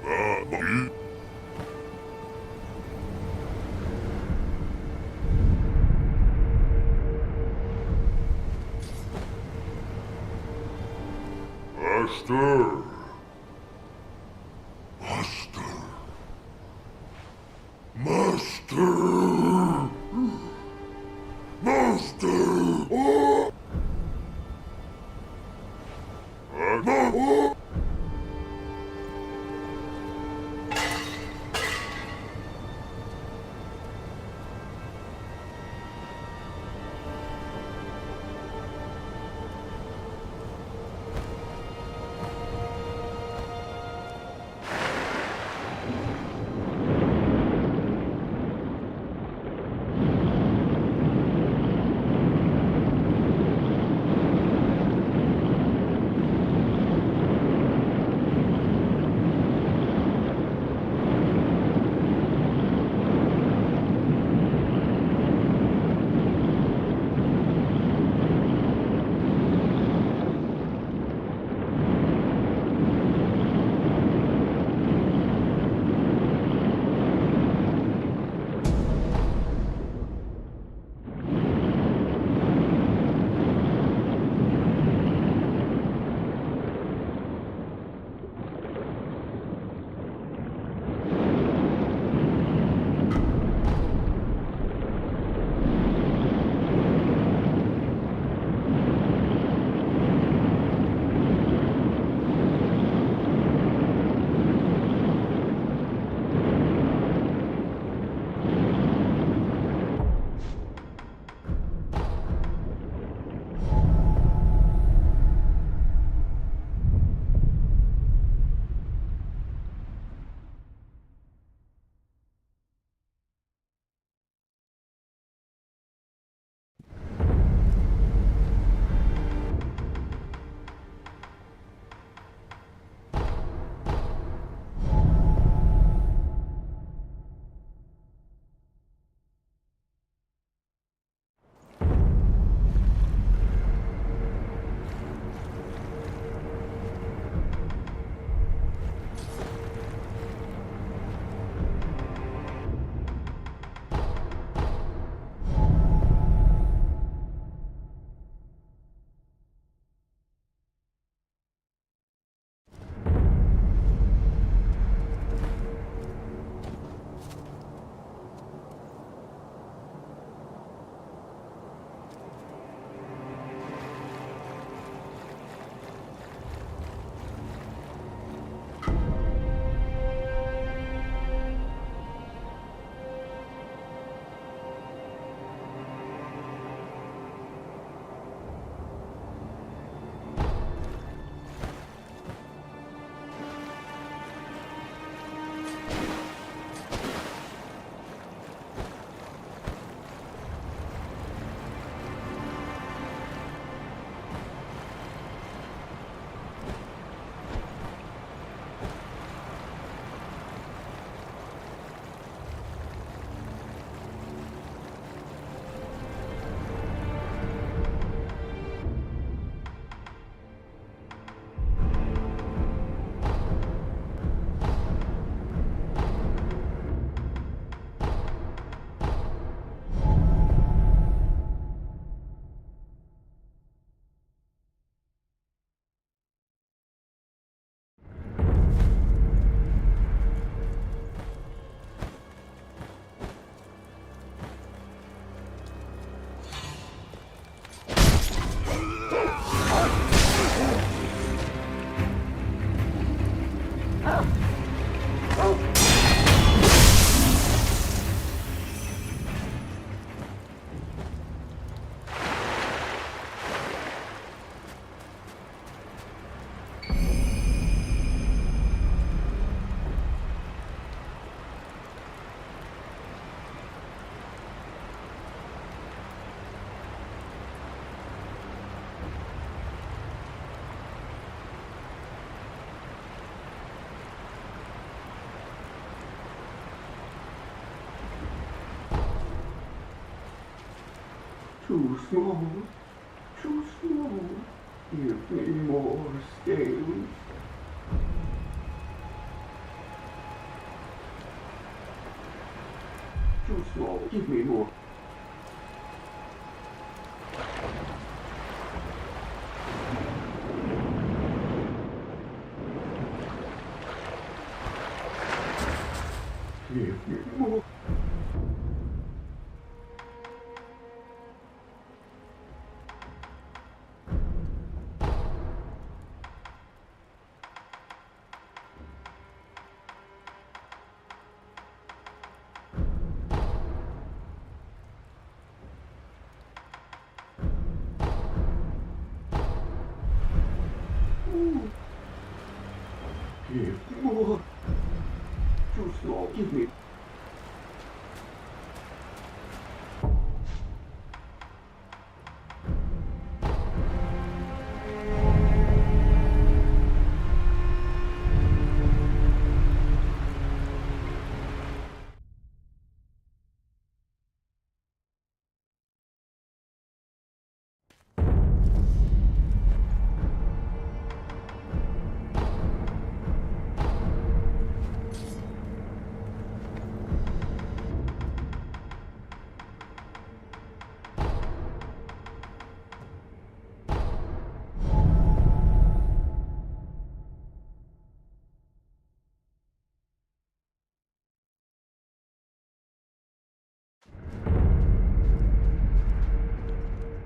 the Master. Master. Master. Master. Oh. Oh. Too slow. Too slow. Give me more. more scales. Too small. Give me more. Give me more. Give me more. Too small. Give me.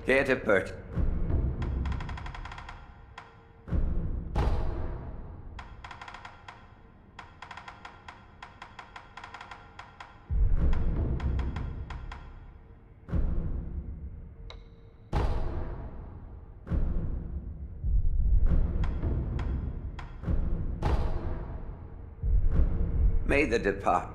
Theater Bert. May the depart.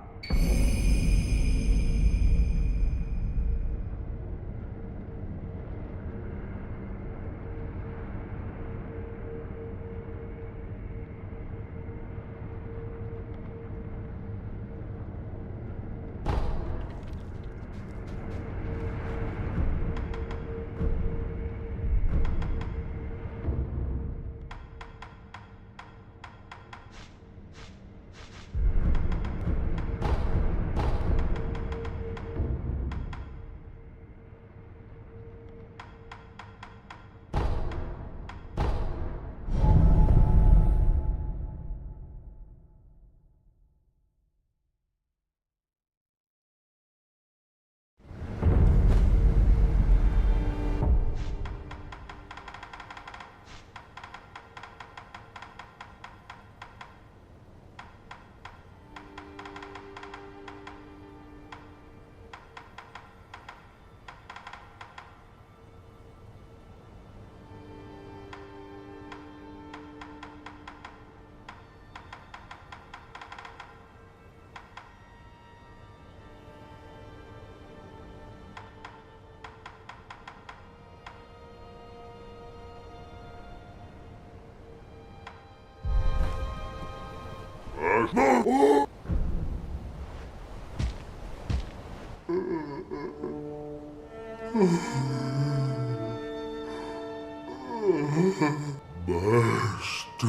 Master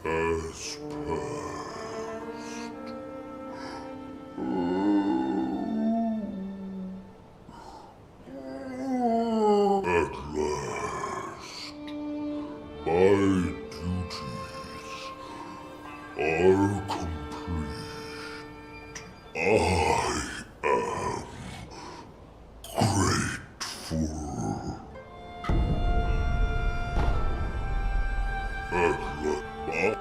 has passed. At last, my duties are complete. I am grateful. At last.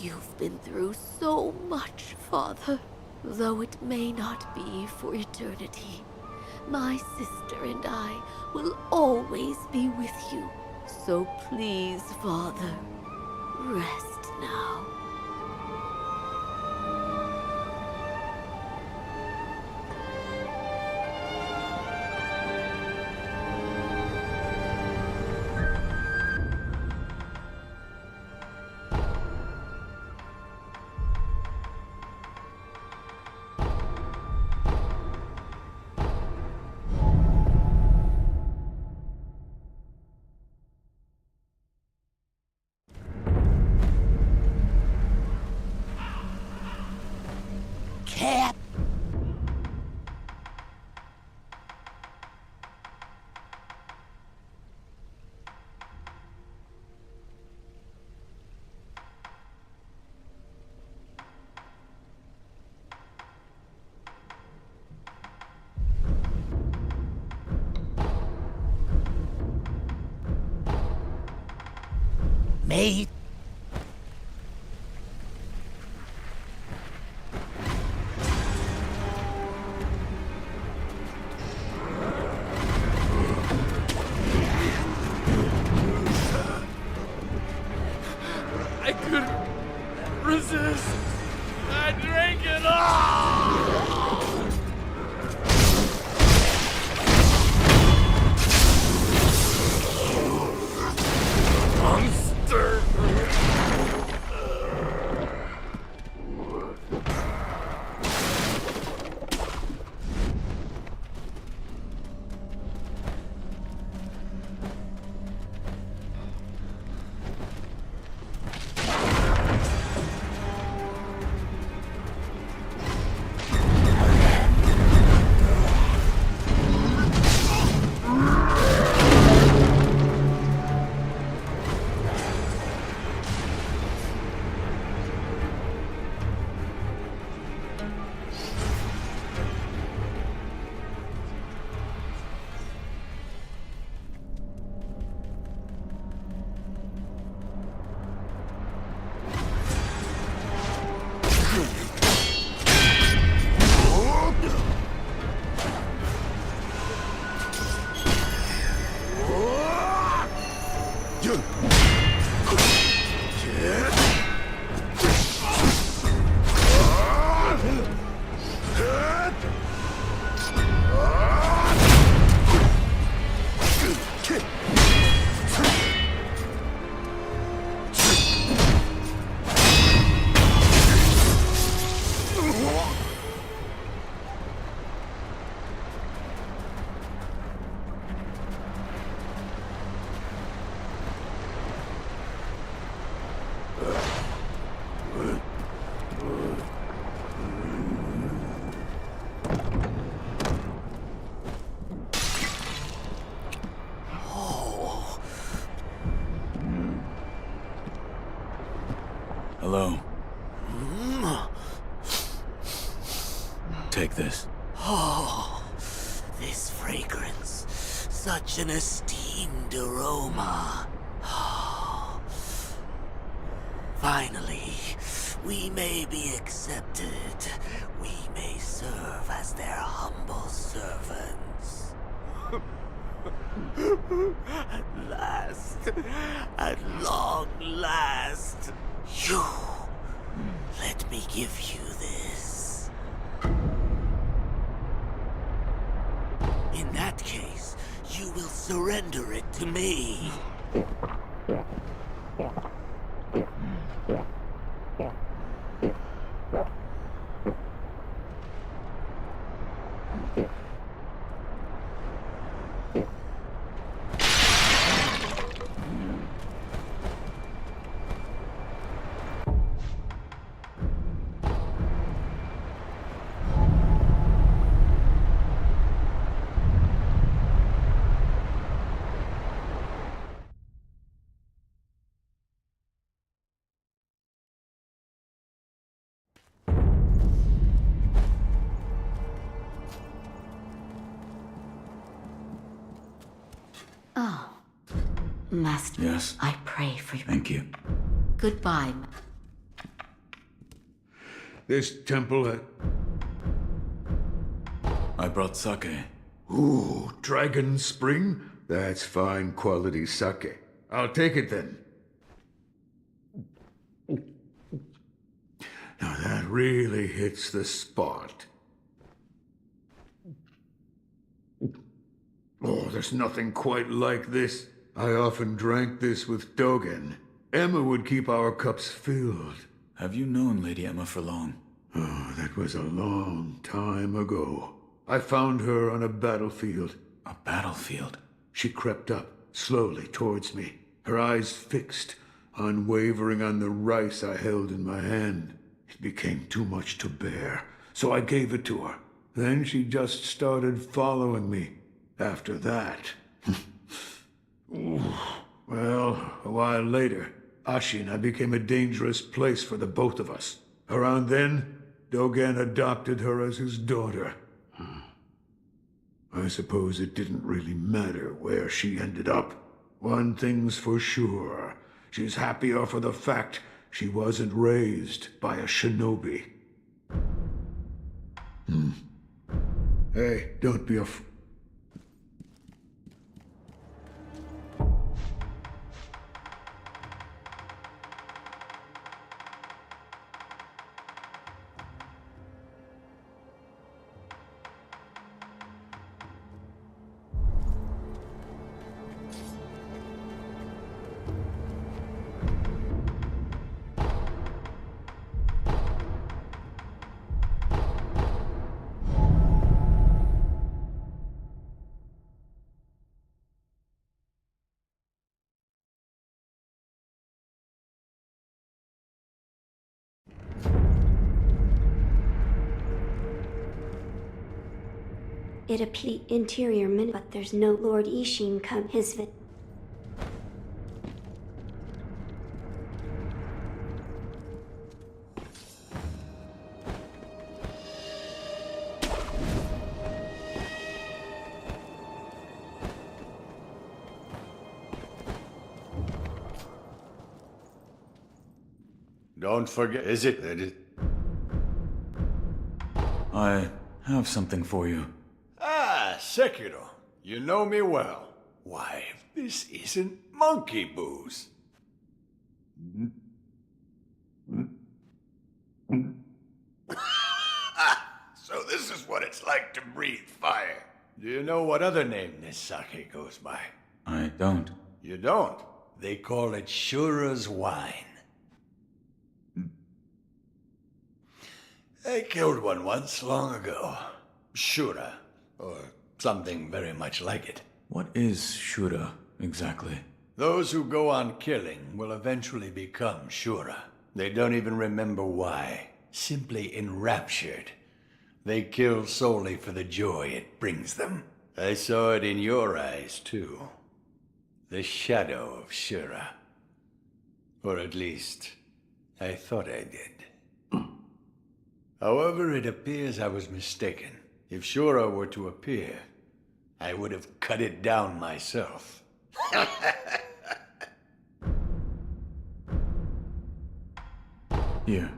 You've been through so much, Father. Though it may not be for eternity, my sister and I will always be with you. So please, Father, rest now. made. I couldn't resist. I drank it all! Monster! Hello. Take this. Oh, this fragrance. Such an esteemed aroma. Oh. Finally, we may be accepted. We may serve as their humble servants. At last, at long last, you, let me give you this. In that case, you will surrender it to me. Oh, Master. Yes? I pray for you. Thank you. Goodbye. This temple I brought sake. Ooh, Dragon Spring? That's fine quality sake. I'll take it then. Now that really hits the spot. Oh, there's nothing quite like this. I often drank this with Dogen. Emma would keep our cups filled. Have you known Lady Emma for long? Oh, that was a long time ago. I found her on a battlefield. A battlefield? She crept up, slowly towards me, her eyes fixed, unwavering on the rice I held in my hand. It became too much to bear, so I gave it to her. Then she just started following me. After that... Well, a while later, Ashina became a dangerous place for the both of us. Around then, Dogen adopted her as his daughter. I suppose it didn't really matter where she ended up. One thing's for sure, She's happier for the fact she wasn't raised by a shinobi. Hey, don't be afraid. It a interior min, but there's no Lord Ishin come his vid. Don't forget, is it? I have something for you. Ah, Sekiro. You know me well. Why, this isn't monkey booze. So this is what it's like to breathe fire. Do you know what other name this sake goes by? I don't. You don't? They call it Shura's wine. I killed one once, long ago. Shura, or something very much like it. What is Shura, exactly? Those who go on killing will eventually become Shura. They don't even remember why. Simply enraptured. They kill solely for the joy it brings them. I saw it in your eyes, too. The shadow of Shura. Or at least, I thought I did. However, it appears I was mistaken. If Shura were to appear, I would have cut it down myself. Here.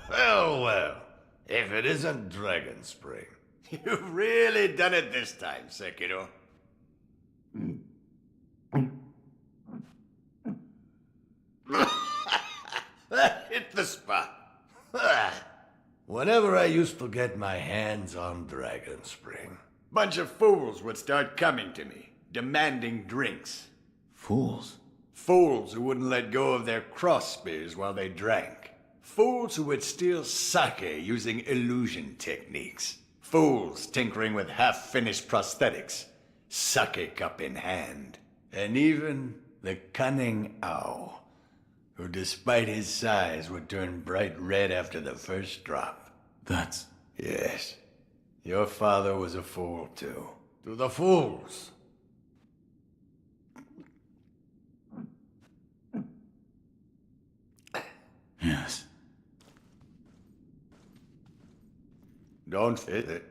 Well, well. If it isn't Dragon Spring. You've really done it this time, Sekiro. That hit the spot. Whenever I used to get my hands on Dragon Spring, bunch of fools would start coming to me, demanding drinks. Fools? Fools who wouldn't let go of their cross spears while they drank. Fools who would steal sake using illusion techniques. Fools tinkering with half-finished prosthetics, sake cup in hand. And even the cunning owl, who despite his size would turn bright red after the first drop. That's... Yes. Your father was a fool, too. To the fools. Yes. Don't fit it.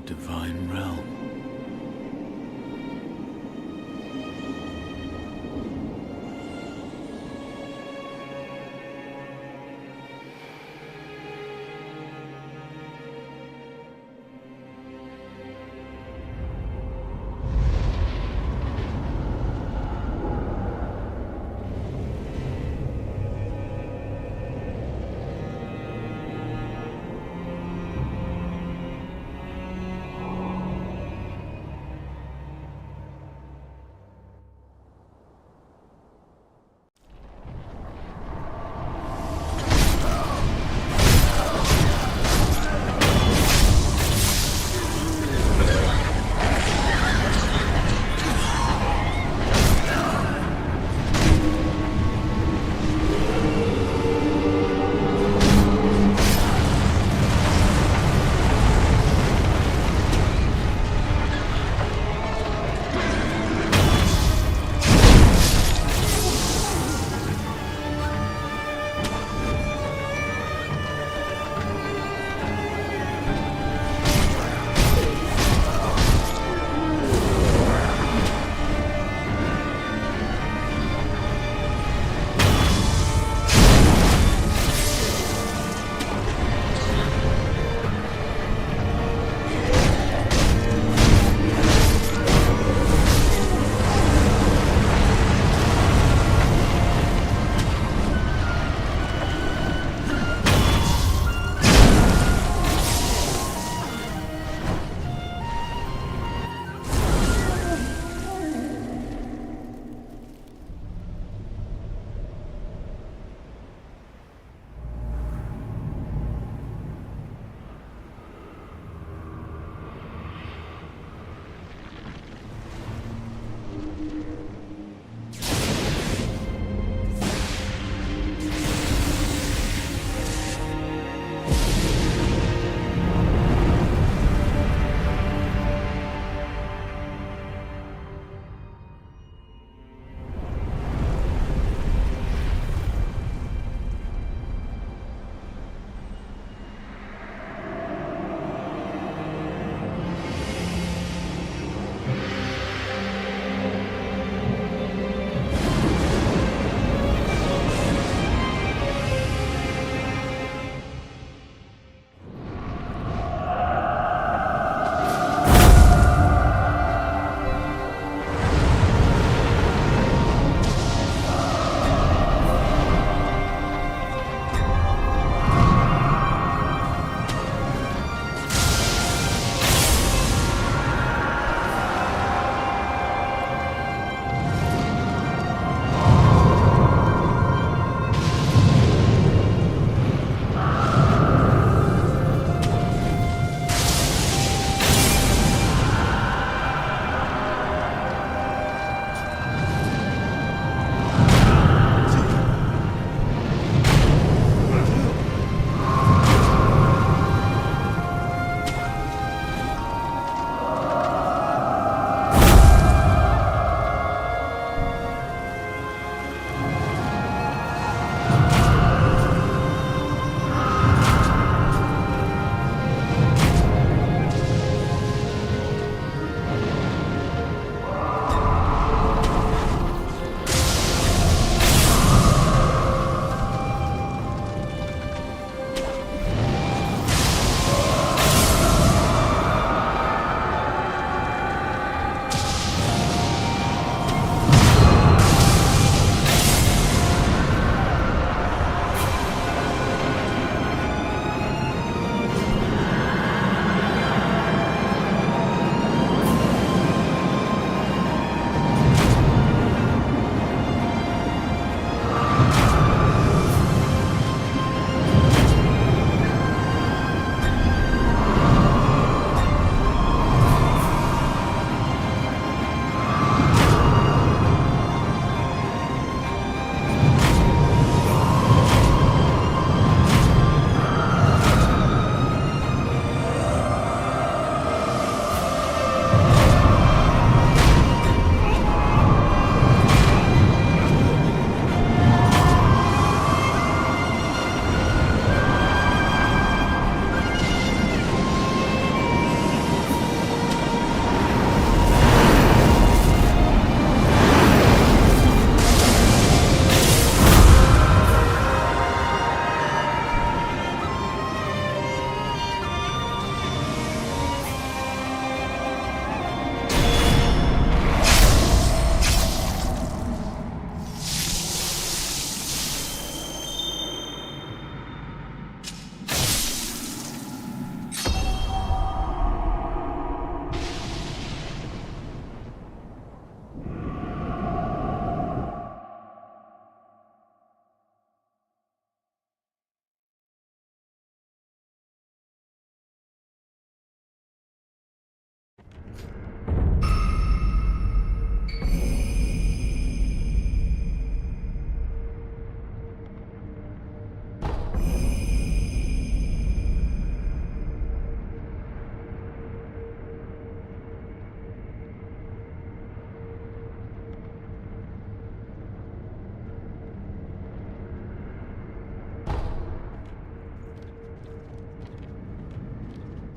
the divine realm.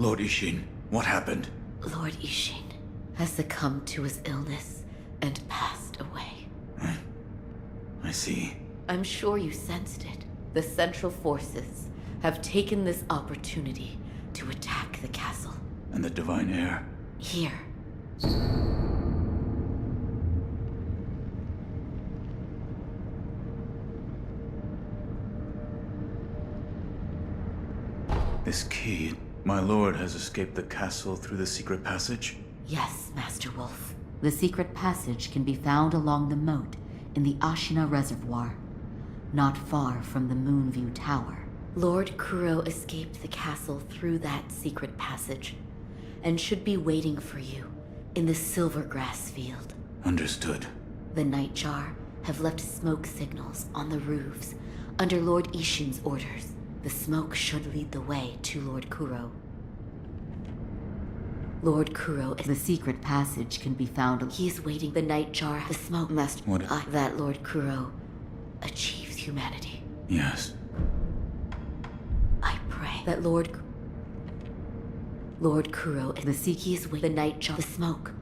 Lord Ishin, what happened? Lord Ishin has succumbed to his illness and passed away. I see. I'm sure you sensed it. The Central Forces have taken this opportunity to attack the castle. And the Divine Heir? Here. This key, my lord has escaped the castle through the secret passage? Yes, Master Wolf. The secret passage can be found along the moat in the Ashina Reservoir, not far from the Moonview Tower. Lord Kuro escaped the castle through that secret passage, and should be waiting for you in the Silvergrass Field. Understood. The Nightjar have left smoke signals on the roofs under Lord Ishin's orders. The smoke should lead the way to Lord Kuro. Lord Kuro, the secret passage can be found. He is waiting. The Nightjar, the smoke master. What? That Lord Kuro achieves humanity. Yes. I pray that Lord Kuro, the Siki is waiting. The Nightjar, the smoke.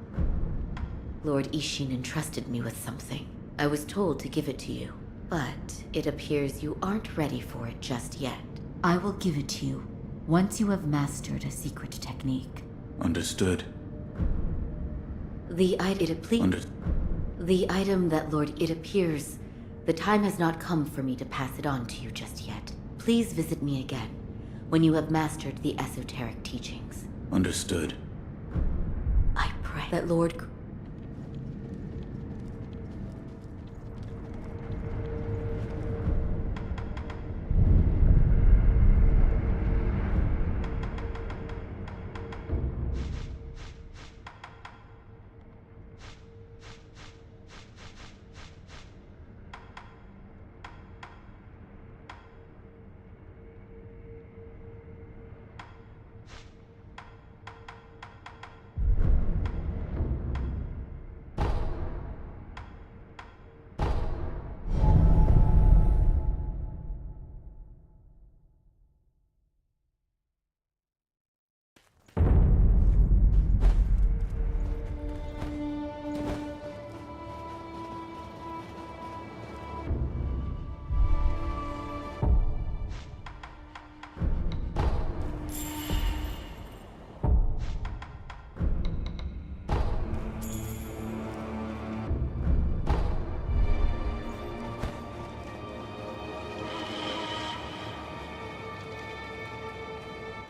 Lord Ishin entrusted me with something. I was told to give it to you, but it appears you aren't ready for it just yet. I will give it to you once you have mastered a secret technique. Understood. The item that it appears the time has not come for me to pass it on to you just yet. Please visit me again when you have mastered the esoteric teachings. Understood. I pray that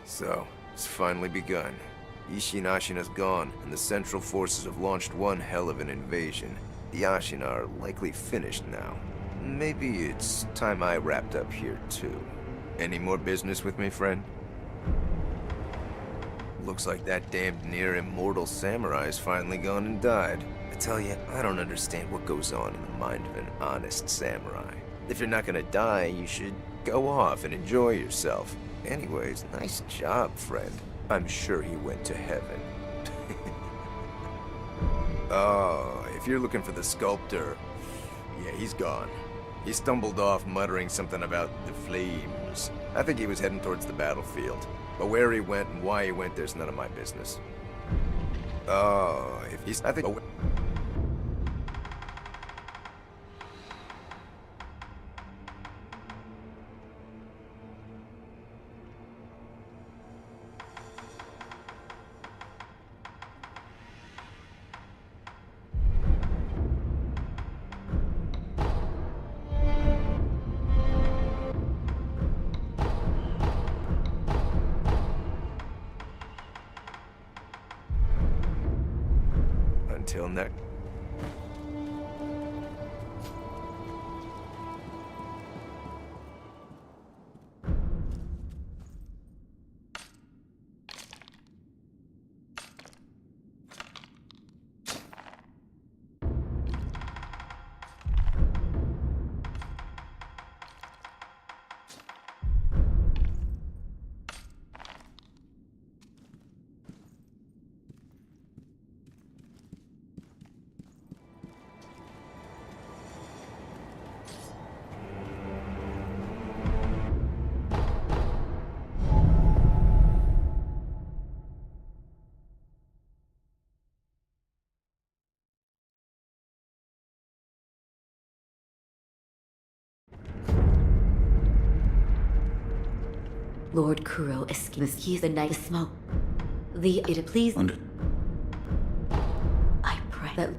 So, it's finally begun. Ishin Ashina's gone, and the Central Forces have launched one hell of an invasion. The Ashina are likely finished now. Maybe it's time I wrapped up here too. Any more business with me, friend? Looks like that damned near-immortal samurai's finally gone and died. I tell you, I don't understand what goes on in the mind of an honest samurai. If you're not gonna die, you should go off and enjoy yourself. Anyways, nice job, friend. I'm sure he went to heaven. Oh, if you're looking for the sculptor, yeah, he's gone. He stumbled off muttering something about the flames. I think he was heading towards the battlefield. But where he went and why he went, there's none of my business. Oh, if he's... I think... Oh, until next. Lord Kuro escapes. He's the night, the smoke. It please. Under. I pray that